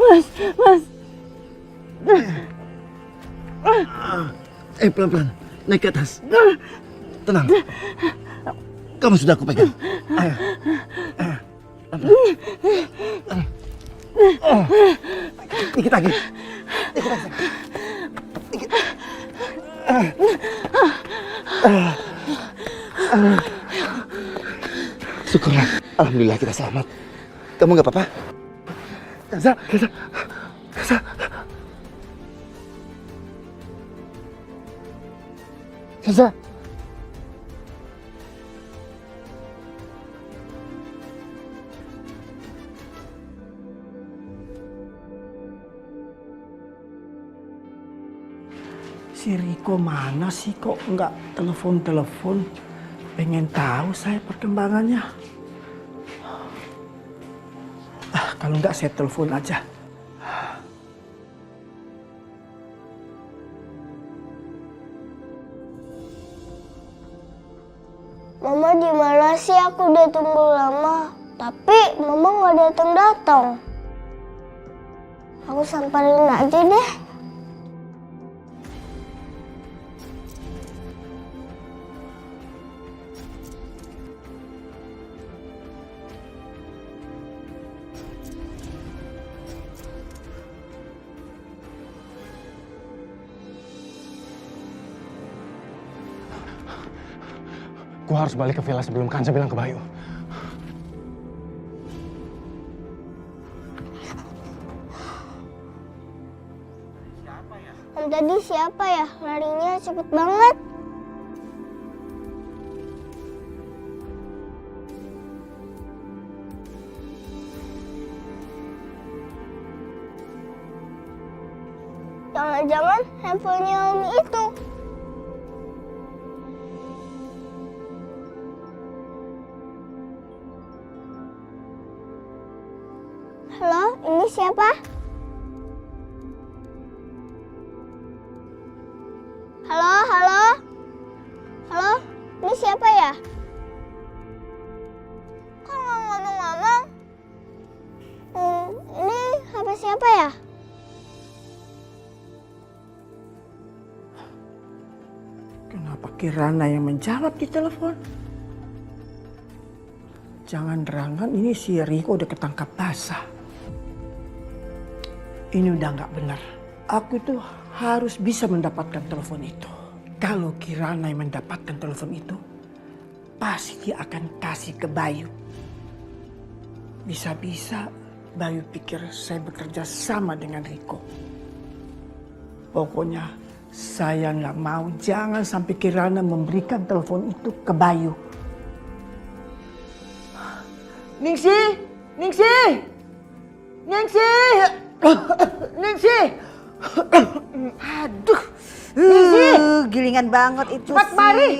Mas. Pelan-pelan, naik ke atas. Tenang. Kamu sudah aku pegang. Ayo. Dikit lagi. Dikit lagi. Dikit. Syukurlah. Alhamdulillah kita selamat. Kamu nggak apa-apa? Kansa. Si Riko mana sih kok nggak telepon-telepon? Pengen tahu saya perkembangannya. Kalau nggak saya telepon aja. Mama di mana sih? Aku udah tunggu lama, tapi Mama nggak datang-datang. Aku samperin aja deh. Gue harus balik ke villa sebelum Kansa bilang ke Bayu. Tadi siapa ya? Larinya cepet banget. Jangan-jangan handphonenya Om itu. Halo, ini siapa? Halo, halo? Halo, ini siapa ya? Kok nggak ngomong-ngomong? Ini HP siapa ya? Kenapa Kirana yang menjawab di telepon? Jangan-jangan ini si Riko udah ketangkap basah. Ini udah nggak benar. Aku itu harus bisa mendapatkan telepon itu. Kalau Kirana yang mendapatkan telepon itu, pasti dia akan kasih ke Bayu. Bisa-bisa Bayu pikir saya bekerja sama dengan Riko. Pokoknya saya nggak mau, jangan sampai Kirana memberikan telepon itu ke Bayu. Ningsih! Ningsih! Ningsih! Ningsih! Aduh! Ningsih! Gilingan banget itu Cepat sih. mari.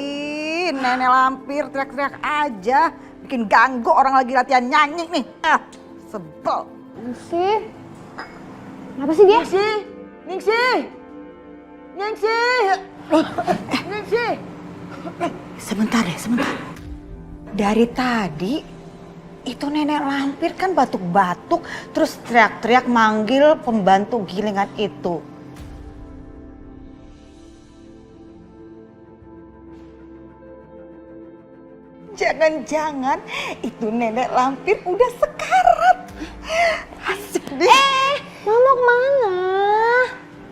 Nenek lampir teriak-teriak aja. Bikin ganggu orang lagi latihan nyanyi nih. Sebel. Ningsih. Kenapa sih dia? Ningsih! Ningsih! Ningsih! Ningsih! Sebentar deh, sebentar. Dari tadi itu nenek lampir kan batuk-batuk terus teriak-teriak manggil pembantu gilingan itu. Jangan-jangan itu nenek lampir udah sekarat. Asik deh. Mama kemana?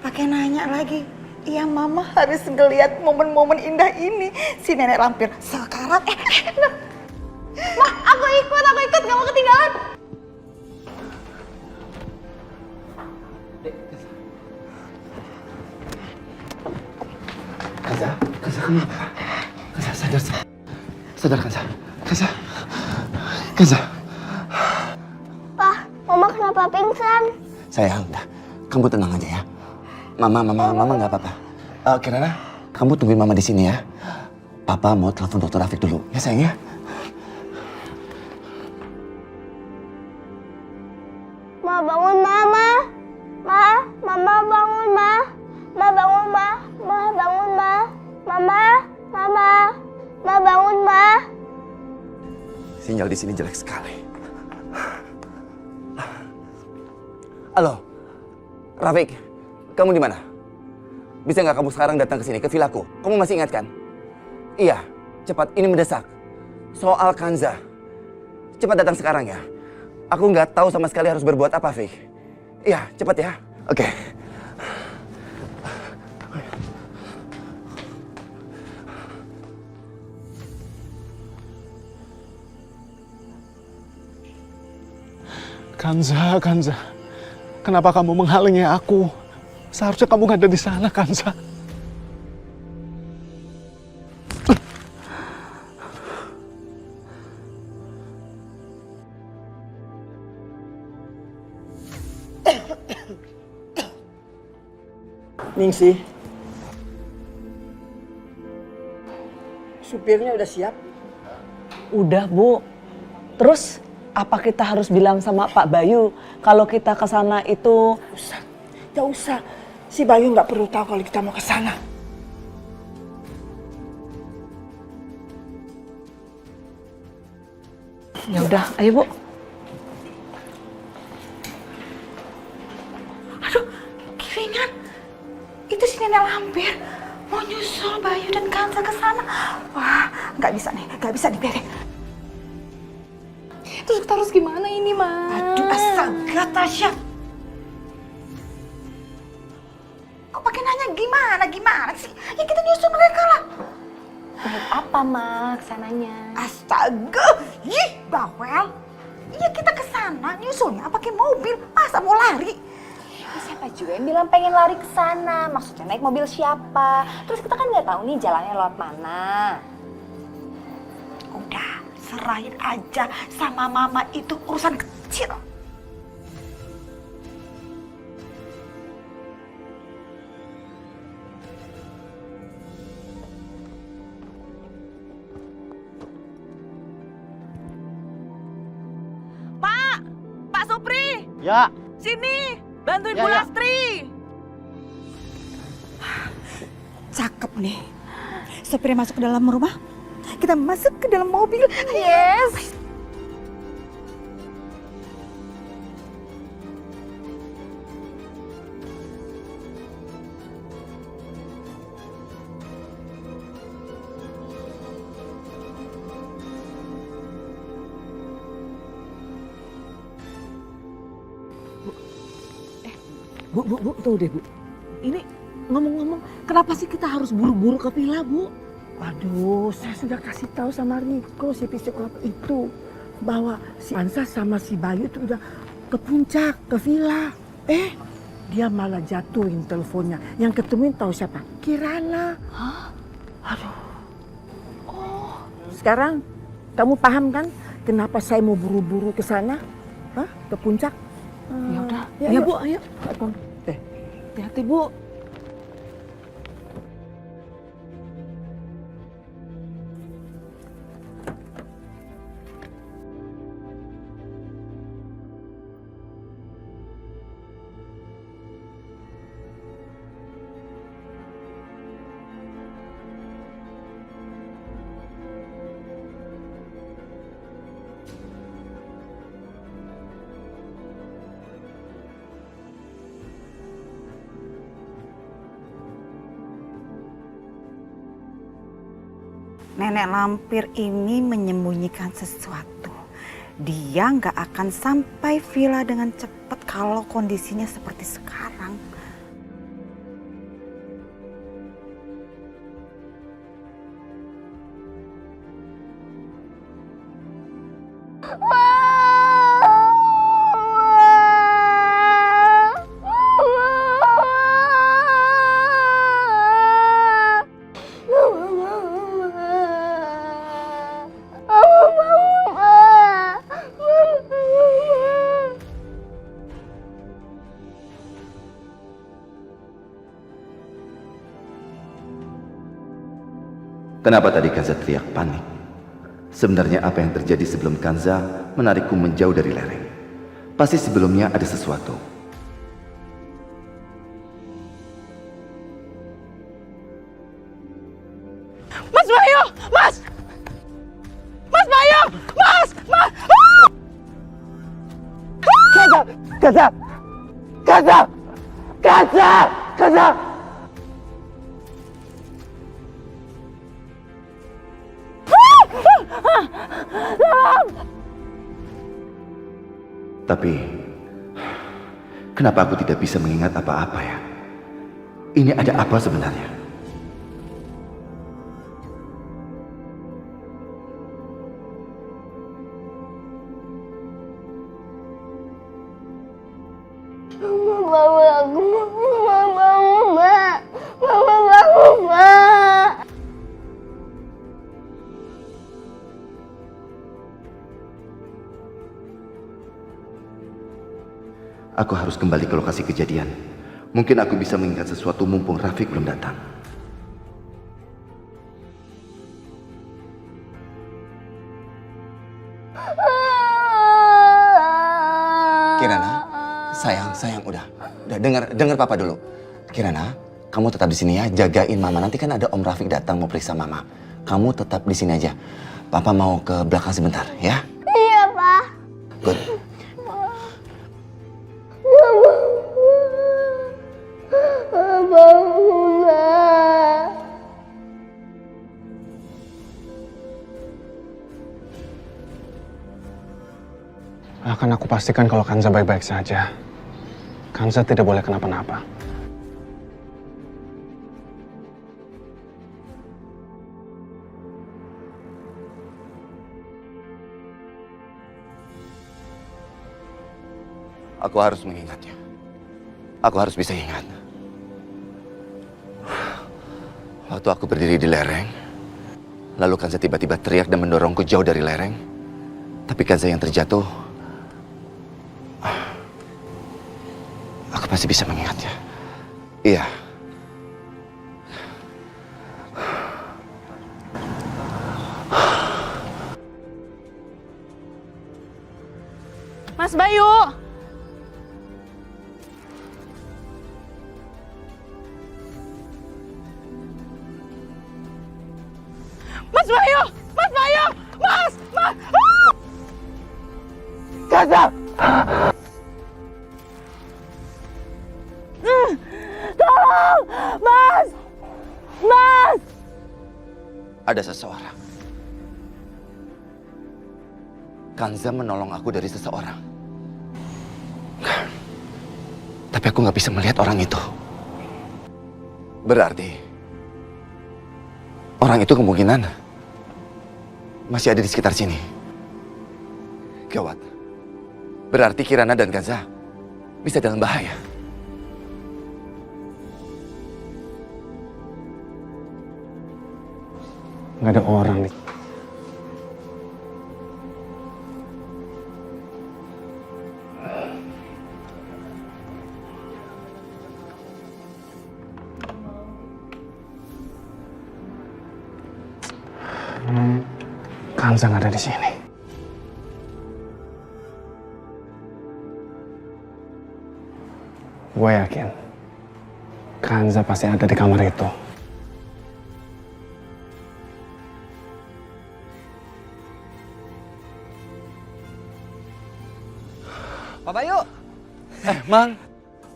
Pakai nanya lagi. Iya, mama harus ngeliat momen-momen indah ini. Si nenek lampir sekarat. Ma, aku ikut, gak mau ketinggalan. Kanza, kamu apa? Kanza, sadar. Sadar, Kanza. Kanza. Pak, Mama kenapa pingsan? Sayang, udah. Kamu tenang aja ya. Mama nggak apa-apa. Kirana, kamu tungguin Mama di sini ya. Papa mau telepon Dokter Rafiq dulu, ya sayang ya. Ma bangun Mama. Mama bangun Ma. Ma bangun Ma. Ma bangun Ma. Ma bangun Ma. Sinyal di sini jelek sekali. Halo, Rafiq, kamu di mana? Bisa nggak kamu sekarang datang ke sini, ke vilaku? Kamu masih ingat kan? Iya, cepat, ini mendesak. Soal Kanza. Cepat datang sekarang ya. Aku nggak tahu sama sekali harus berbuat apa, Fik. Iya, cepat ya. Oke. Kanza. Kenapa kamu menghalangi aku? Seharusnya kamu nggak ada di sana, Kanza. Ningsih, supirnya udah siap? Udah, Bu. Terus apa kita harus bilang sama Pak Bayu kalau kita ke sana itu? Gak usah. Si Bayu nggak perlu tahu kalau kita mau ke sana. Ya udah, ayo Bu. Aduh, gilingan. Itu si nenek lampir mau nyusul Bayu dan Kanza ke sana. Wah, nggak bisa nih, Bebe. Terus kita harus gimana ini, Ma? Aduh, astaga, Tasya. Kok pakai nanya gimana sih? Ya kita nyusul mereka lah. Naik apa, Ma, kesananya? Astaga, bawel. Iya kita ke sana nyusulnya pakai mobil, masa mau lari? Siapa juga yang bilang pengen lari ke sana? Maksudnya naik mobil siapa? Terus kita kan nggak tahu nih jalannya lewat mana. Udah, serahin aja sama mama, itu urusan kecil. Pak Supri, Ya. sini bantuin Ya, Bu ya. Lastri. Cakep nih. Supir masuk ke dalam rumah, kita masuk ke dalam mobil. Yes. Bu, tuh deh Bu. Ini ngomong-ngomong, kenapa sih kita harus buru-buru ke villa, Bu? Aduh, saya sudah kasih tahu sama Riko si psikolog itu bahwa si Ansa sama si Bayu itu udah ke puncak, ke villa. Dia malah jatuhin teleponnya. Yang ketemuin tahu siapa? Kirana. Hah? Aduh. Sekarang kamu paham kan kenapa saya mau buru-buru ke sana? Hah? Ke puncak? Ya udah, Ya, ya yuk. Bu, ayo. Hati-hati Bu. Nenek lampir ini menyembunyikan sesuatu. Dia nggak akan sampai villa dengan cepat kalau kondisinya seperti sekarang. Kenapa tadi Kanza teriak panik? Sebenarnya apa yang terjadi sebelum Kanza menarikku menjauh dari lereng? Pasti sebelumnya ada sesuatu. Mas Bayu! Mas! Mas Bayu! Mas! Mas! Kanza! Kanza! Kanza! Kanza! Kanza! Tapi, kenapa aku tidak bisa mengingat apa-apa ya? Ini ada apa sebenarnya? Mama bawa aku, mama bangun, Mak. Mama bangun, Mak. Aku harus kembali ke lokasi kejadian. Mungkin aku bisa mengingat sesuatu mumpung Rafiq belum datang. Kirana, sayang, udah dengar papa dulu. Kirana, kamu tetap di sini ya, jagain mama. Nanti kan ada Om Rafiq datang mau periksa mama. Kamu tetap di sini aja. Papa mau ke belakang sebentar, ya? Iya, Pak. Good. Bangun, Mak. Akan aku pastikan kalau Kanza baik-baik saja. Kanza tidak boleh kenapa-napa. Aku harus mengingatnya. Aku harus bisa ingat. Waktu aku berdiri di lereng, lalu Kanza tiba-tiba teriak dan mendorongku jauh dari lereng. Tapi Kanza yang terjatuh, aku masih bisa mengingatnya. Iya. Mas Bayu! Mas Bayu! Mas Bayu! Mas! Mas! Ah! Kanza! Tolong! Mas! Mas! Ada seseorang. Kanza menolong aku dari seseorang. Tapi aku nggak bisa melihat orang itu. Berarti orang itu kemungkinan masih ada di sekitar sini. Gawat. Berarti Kirana dan Kanza bisa dalam bahaya. Nggak ada orang nih. Kanza nggak ada di sini. Gue yakin Kanza pasti ada di kamar itu. Pak Bayu. Mang.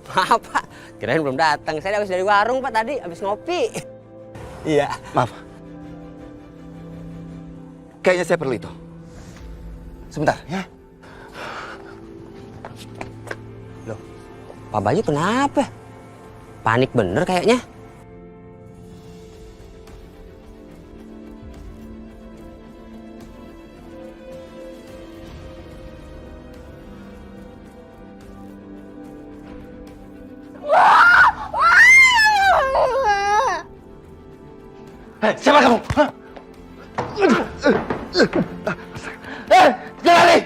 Maaf Pak, kirain belum datang. Saya habis dari warung Pak tadi, habis ngopi. Iya. Maaf. Kayaknya saya perlu itu. Sebentar, ya. Loh, Pak Bayu kenapa? Panik bener kayaknya. Hei, siapa kamu? Hah? Hei, jangan lari!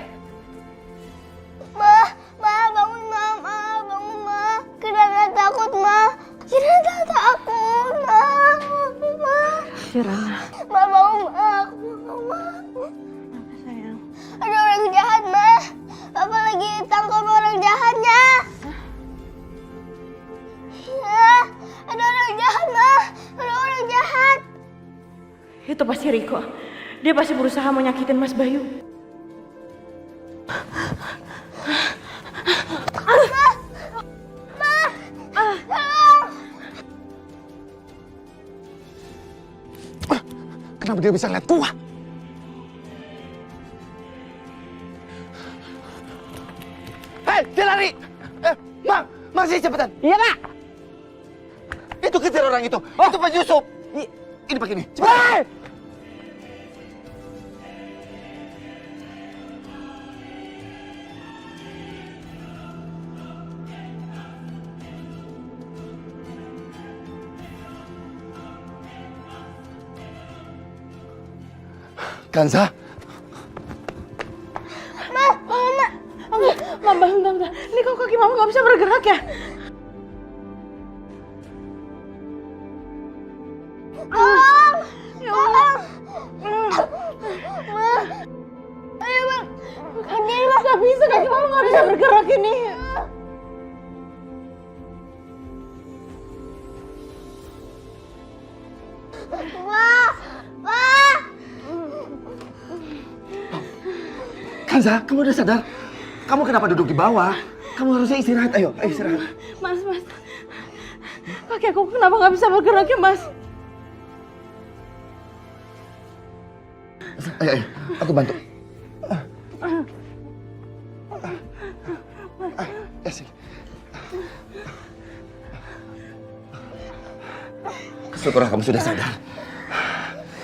Ma, bangun ma, bangun ma. Kirana takut ma. Kirana takut ma. Kirana. Ma bangun ma, aku bangun ma. Apa sayang? Ada orang jahat ma. Papa lagi tangkap orang jahatnya. Ya, ada orang jahat ma. Ada orang jahat. Itu pasti Riko. Dia pasti berusaha mau nyakitin Mas Bayu. Kenapa dia bisa lihat gua? Hei, dia lari! Masih cepetan! Iya Pak. Itu kejar orang itu! Itu Pak Yusuf! Ini pakai ini, cepetan! Kanza? Mama, enggak. Ini kok kaki mama nggak bisa bergerak ya? Ya Allah. Ayo bang, Ini nggak bisa, kaki mama nggak bisa bergerak ini. Kanza, kamu udah sadar? Kamu kenapa duduk di bawah? Kamu harusnya istirahat. Ayo istirahat. Mas. Kaki aku kenapa nggak bisa bergerak ya, Mas? Ayo, aku bantu. Syukurlah kamu sudah sadar.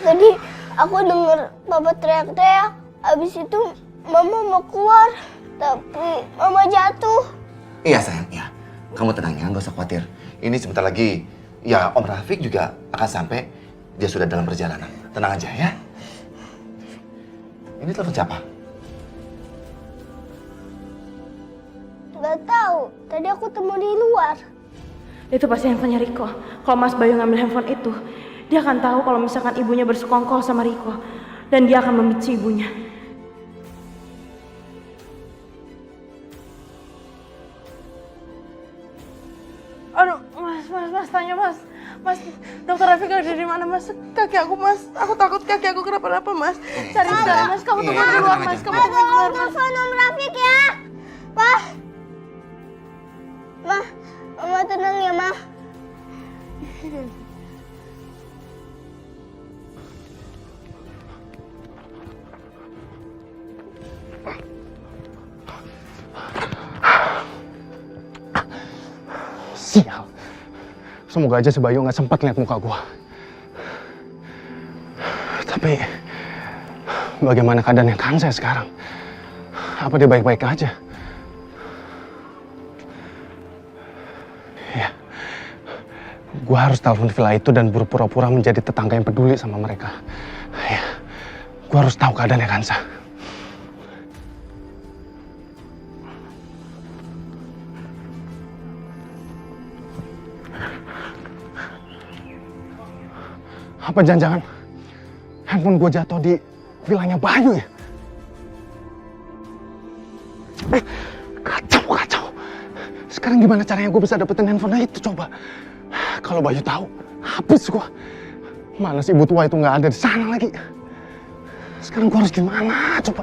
Tadi aku dengar Papa teriak-teriak. Habis itu Mama mau keluar, tapi Mama jatuh. Iya sayang, iya. kamu tenang ya, nggak usah khawatir. Ini sebentar lagi, ya Om Rafiq juga akan sampai. Dia sudah dalam perjalanan. Tenang aja ya. Ini telepon siapa? Gak tahu. Tadi aku temu di luar. Itu pasti handphonenya Riko. Kalau Mas Bayu ngambil handphone itu, dia akan tahu kalau misalkan ibunya bersekongkol sama Riko. Dan dia akan membenci ibunya. Aduh, Mas, tanya Mas. Mas, dokter Rafiq ada di mana Mas? Kaki aku Mas, aku takut kaki aku kenapa-napa Mas. Cari segala Mas, kamu tunggu di luar Mas, kamu tunggu di luar Mas. Telepon Om Rafiq ya. Pak. Mah, Mama tenang ya, Mah. Sial. Semoga aja si Bayu nggak sempat lihat muka gua. Tapi bagaimana keadaannya Kanza sekarang? Apa dia baik-baik aja? Ya, gua harus telepon villa itu dan berpura-pura menjadi tetangga yang peduli sama mereka. Ya, gua harus tahu keadaannya Kanza. Apa jangan-jangan handphone gue jatuh di villanya Bayu ya? Kacau. Sekarang gimana caranya gue bisa dapetin handphone itu coba? Kalau Bayu tahu, habis gue. Mana si ibu tua itu nggak ada di sana lagi. Sekarang gue harus gimana coba?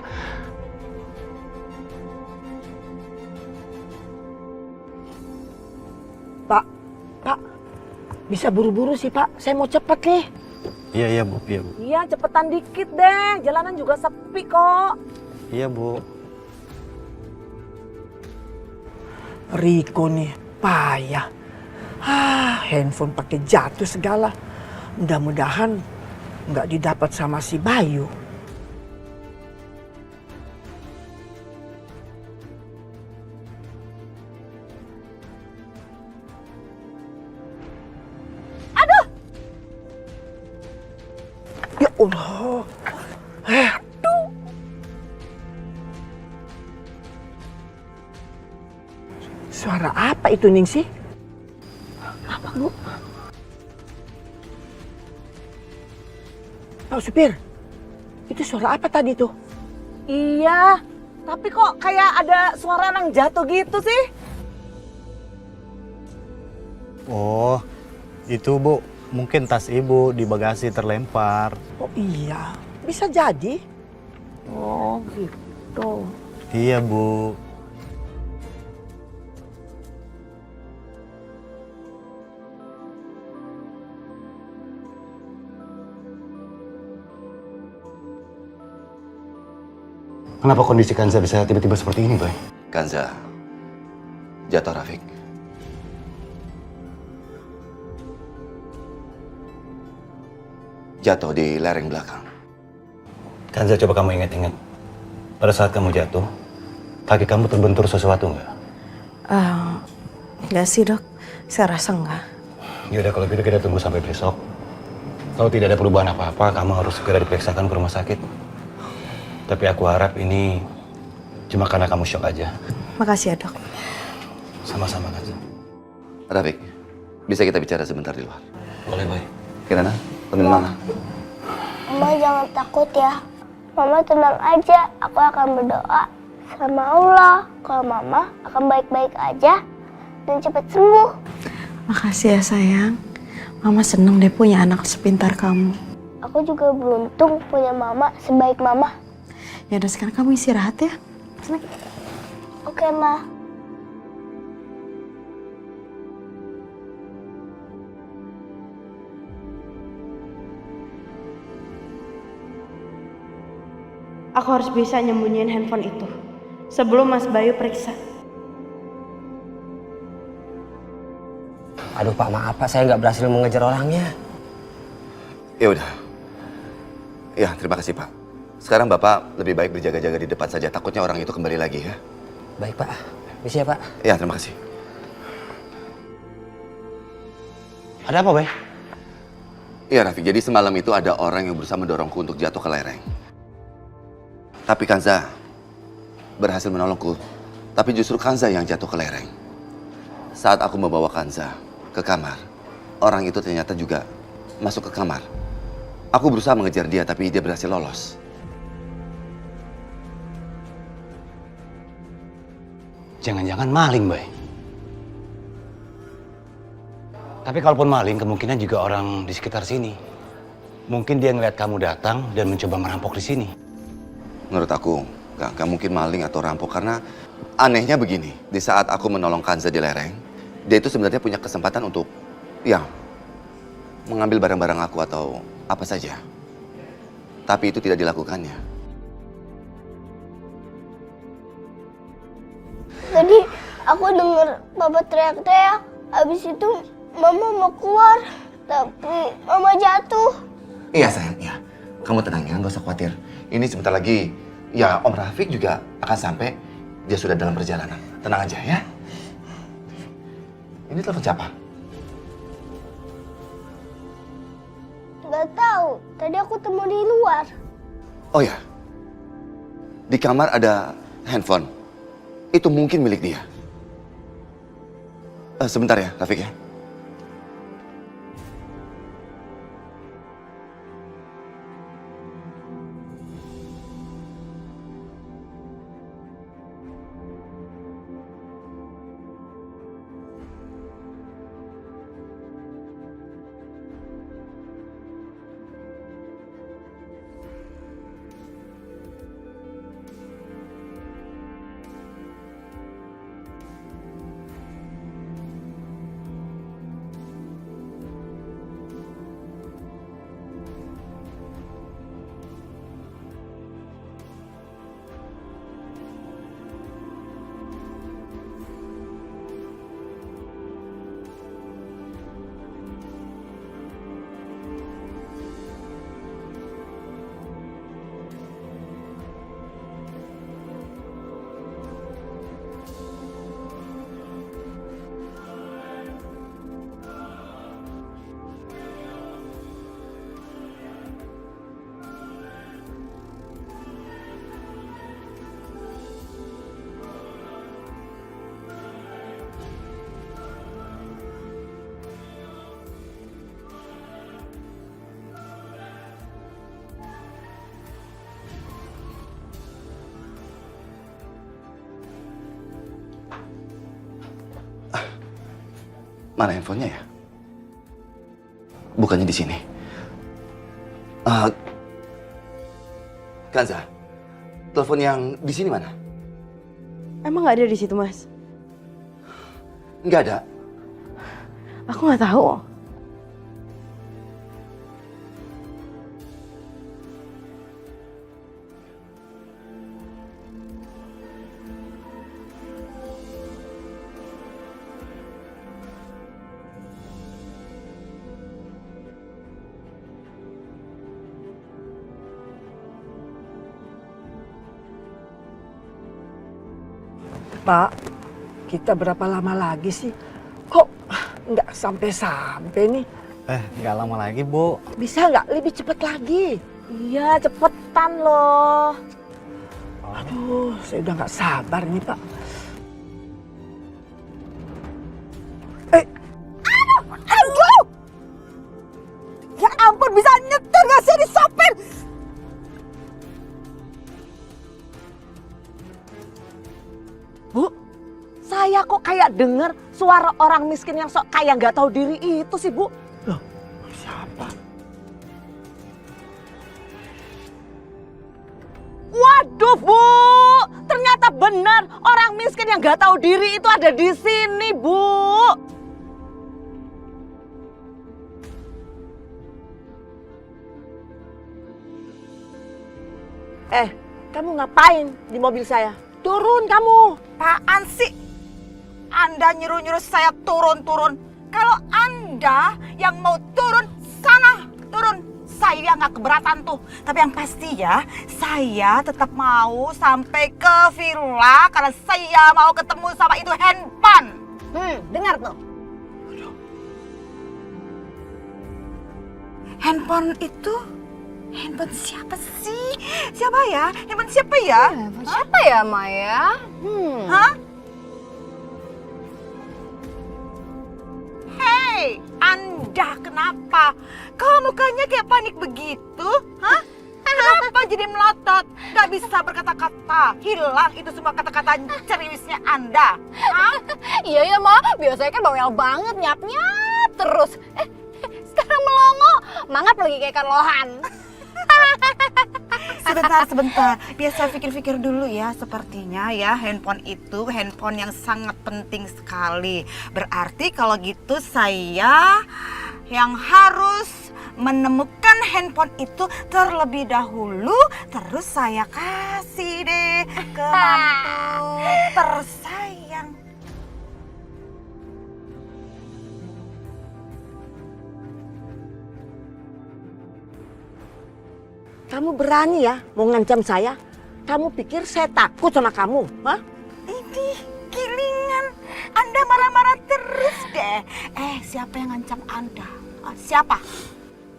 Pak, bisa buru-buru sih Pak, saya mau cepet nih. Iya Bu. Iya, cepetan dikit deh. Jalanan juga sepi kok. Iya Bu. Riko nih, payah. Handphone pakai jatuh segala. Mudah-mudahan nggak didapat sama si Bayu. Ya Allah. Aduh. Suara apa itu Ningsih? Apa Bu? Pak supir, itu suara apa tadi tuh? Iya, tapi kok kayak ada suara orang jatuh gitu sih? Oh, itu Bu. Mungkin tas ibu di bagasi terlempar. Oh iya, bisa jadi. Oh gitu. Iya Bu. Kenapa kondisi Kanza bisa tiba-tiba seperti ini, Bay? Kanza, jatuh Rafiq. Jatuh di lereng belakang. Kanza, coba kamu ingat-ingat. Pada saat kamu jatuh, kaki kamu terbentur sesuatu nggak? Enggak sih dok, saya rasa enggak. Yaudah kalau gitu kita tunggu sampai besok. Kalau tidak ada perubahan apa-apa, kamu harus segera diperiksakan ke rumah sakit. Tapi aku harap ini cuma karena kamu shock aja. Makasih ya dok. Sama-sama Kanza. Rafiq, bisa kita bicara sebentar di luar? Boleh, Bay. Kirana, temenin Mama. Mama jangan takut ya. Mama tenang aja. Aku akan berdoa sama Allah. Kalau Mama akan baik-baik aja dan cepat sembuh. Makasih ya sayang. Mama seneng deh punya anak sepintar kamu. Aku juga beruntung punya Mama sebaik Mama. Ya udah sekarang kamu istirahat ya. Senang. Oke, Ma. Aku harus bisa nyembunyiin handphone itu sebelum Mas Bayu periksa. Aduh Pak, maaf Pak, saya nggak berhasil mengejar orangnya. Ya udah. Ya, terima kasih Pak. Sekarang Bapak lebih baik berjaga-jaga di depan saja. Takutnya orang itu kembali lagi ya. Baik Pak, bisa ya Pak? Ya, terima kasih. Ada apa, Bay? Iya, Rafiq. Jadi semalam itu ada orang yang berusaha mendorongku untuk jatuh ke lereng. Tapi Kanza berhasil menolongku. Tapi justru Kanza yang jatuh ke lereng. Saat aku membawa Kanza ke kamar, orang itu ternyata juga masuk ke kamar. Aku berusaha mengejar dia, tapi dia berhasil lolos. Jangan-jangan maling, Bay. Tapi kalaupun maling, kemungkinan juga orang di sekitar sini. Mungkin dia ngeliat kamu datang dan mencoba merampok di sini. Menurut aku, gak mungkin maling atau rampok. Karena anehnya begini, di saat aku menolong Kanza di lereng, dia itu sebenarnya punya kesempatan untuk, ya, mengambil barang-barang aku atau apa saja. Tapi itu tidak dilakukannya. Tadi aku dengar Papa teriak-teriak. Habis itu Mama mau keluar, tapi Mama jatuh. Iya sayang, iya. Kamu tenang ya, gak usah khawatir. Ini sebentar lagi, ya Om Rafiq juga akan sampai. Dia sudah dalam perjalanan. Tenang aja ya. Ini telepon siapa? Gak tahu. Tadi aku temu di luar. Oh ya, di kamar ada handphone. Itu mungkin milik dia. Sebentar ya, Rafiq ya. Mana handphonenya ya? Bukannya di sini. Kanza, telepon yang di sini mana? Emang nggak ada di situ, Mas? Nggak ada. Aku nggak tahu. Pak, kita berapa lama lagi sih? Kok nggak sampai-sampai nih? Nggak lama lagi, Bu. Bisa nggak lebih cepat lagi? Iya, cepetan loh. Aduh, saya udah nggak sabar nih, Pak. Aduh! Ya ampun, bisa nyetir gak sih ini sopir? Bu, saya kok kayak denger suara orang miskin yang sok kaya nggak tahu diri itu sih, Bu. Loh, siapa? Waduh, Bu. Ternyata benar orang miskin yang nggak tahu diri itu ada di sini, Bu. Kamu ngapain di mobil saya? Turun kamu. Apaan sih? Anda nyuruh-nyuruh saya turun-turun. Kalau Anda yang mau turun, sana turun. Saya nggak keberatan tuh. Tapi yang pasti ya, saya tetap mau sampai ke villa karena saya mau ketemu sama itu handphone. Dengar tuh. handphone itu handphone siapa sih? Siapa ya? Handphone siapa ya? Siapa ya, Maya? Hah? Hei, Anda kenapa? Kau mukanya kayak panik begitu? Hah? Kenapa jadi melotot? Gak bisa berkata-kata. Hilang itu semua kata-kata ceriwisnya Anda. Hah? Iya ya, Ma. Biasanya kan bawel banget, nyap-nyap terus. Sekarang melongo. Mangap lagi kayak ikan lohan. Sebentar. Biar saya pikir-pikir dulu ya. Sepertinya ya handphone itu handphone yang sangat penting sekali. Berarti kalau gitu saya yang harus menemukan handphone itu terlebih dahulu. Terus saya kasih deh ke mantu tersayang. Kamu berani ya mau ngancam saya? Kamu pikir saya takut sama kamu? Hah? Ini gilingan. Anda marah-marah terus deh. Siapa yang ngancam Anda? Siapa?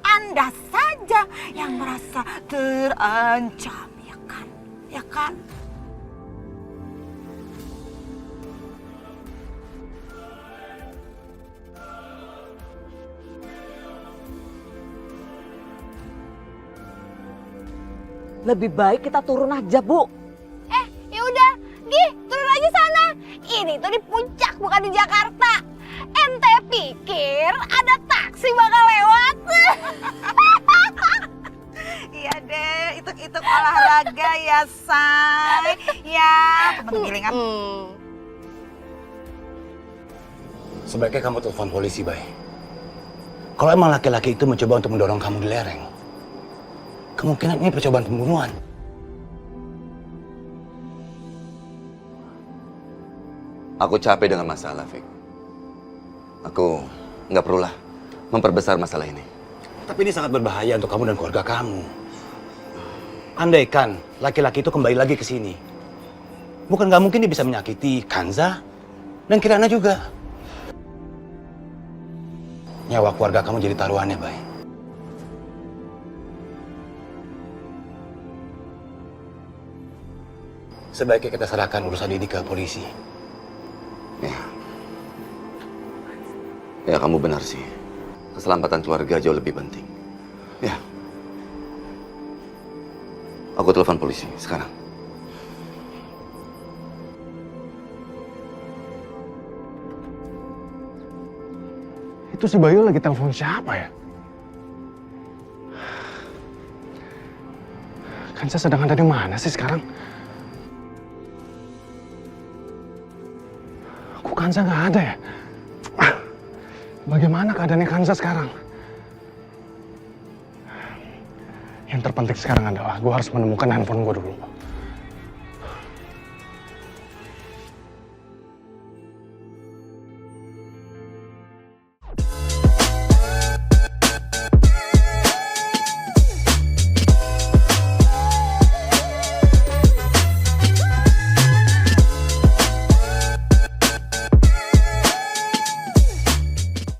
Anda saja yang merasa terancam, ya kan? Ya kan? Lebih baik kita turun aja, Bu. Ya udah, Gi, turun aja sana. Ini tuh di puncak, bukan di Jakarta. Ente pikir ada taksi bakal lewat? Iya deh, itu olahraga ya, Say. Ya, pembentuk gilingan. Sebaiknya kamu telepon polisi, Bay. Kalau emang laki-laki itu mencoba untuk mendorong kamu di lereng, kemungkinan ini percobaan pembunuhan. Aku capek dengan masalah, Fik. Aku nggak perulah memperbesar masalah ini. Tapi ini sangat berbahaya untuk kamu dan keluarga kamu. Andaikan laki-laki itu kembali lagi ke sini, bukan nggak mungkin dia bisa menyakiti Kanza dan Kirana juga. Nyawa keluarga kamu jadi taruhannya, Bay. Sebaiknya kita serahkan urusan ini ke polisi. Ya, kamu benar sih. Keselamatan keluarga jauh lebih penting. Ya. Aku telepon polisi sekarang. Itu si Bayu lagi telepon siapa ya? Kanza sedang ada di mana sih sekarang? Kok Kanza nggak ada ya? Bagaimana keadaannya Kanza sekarang? Yang terpenting sekarang adalah gue harus menemukan handphone gue dulu.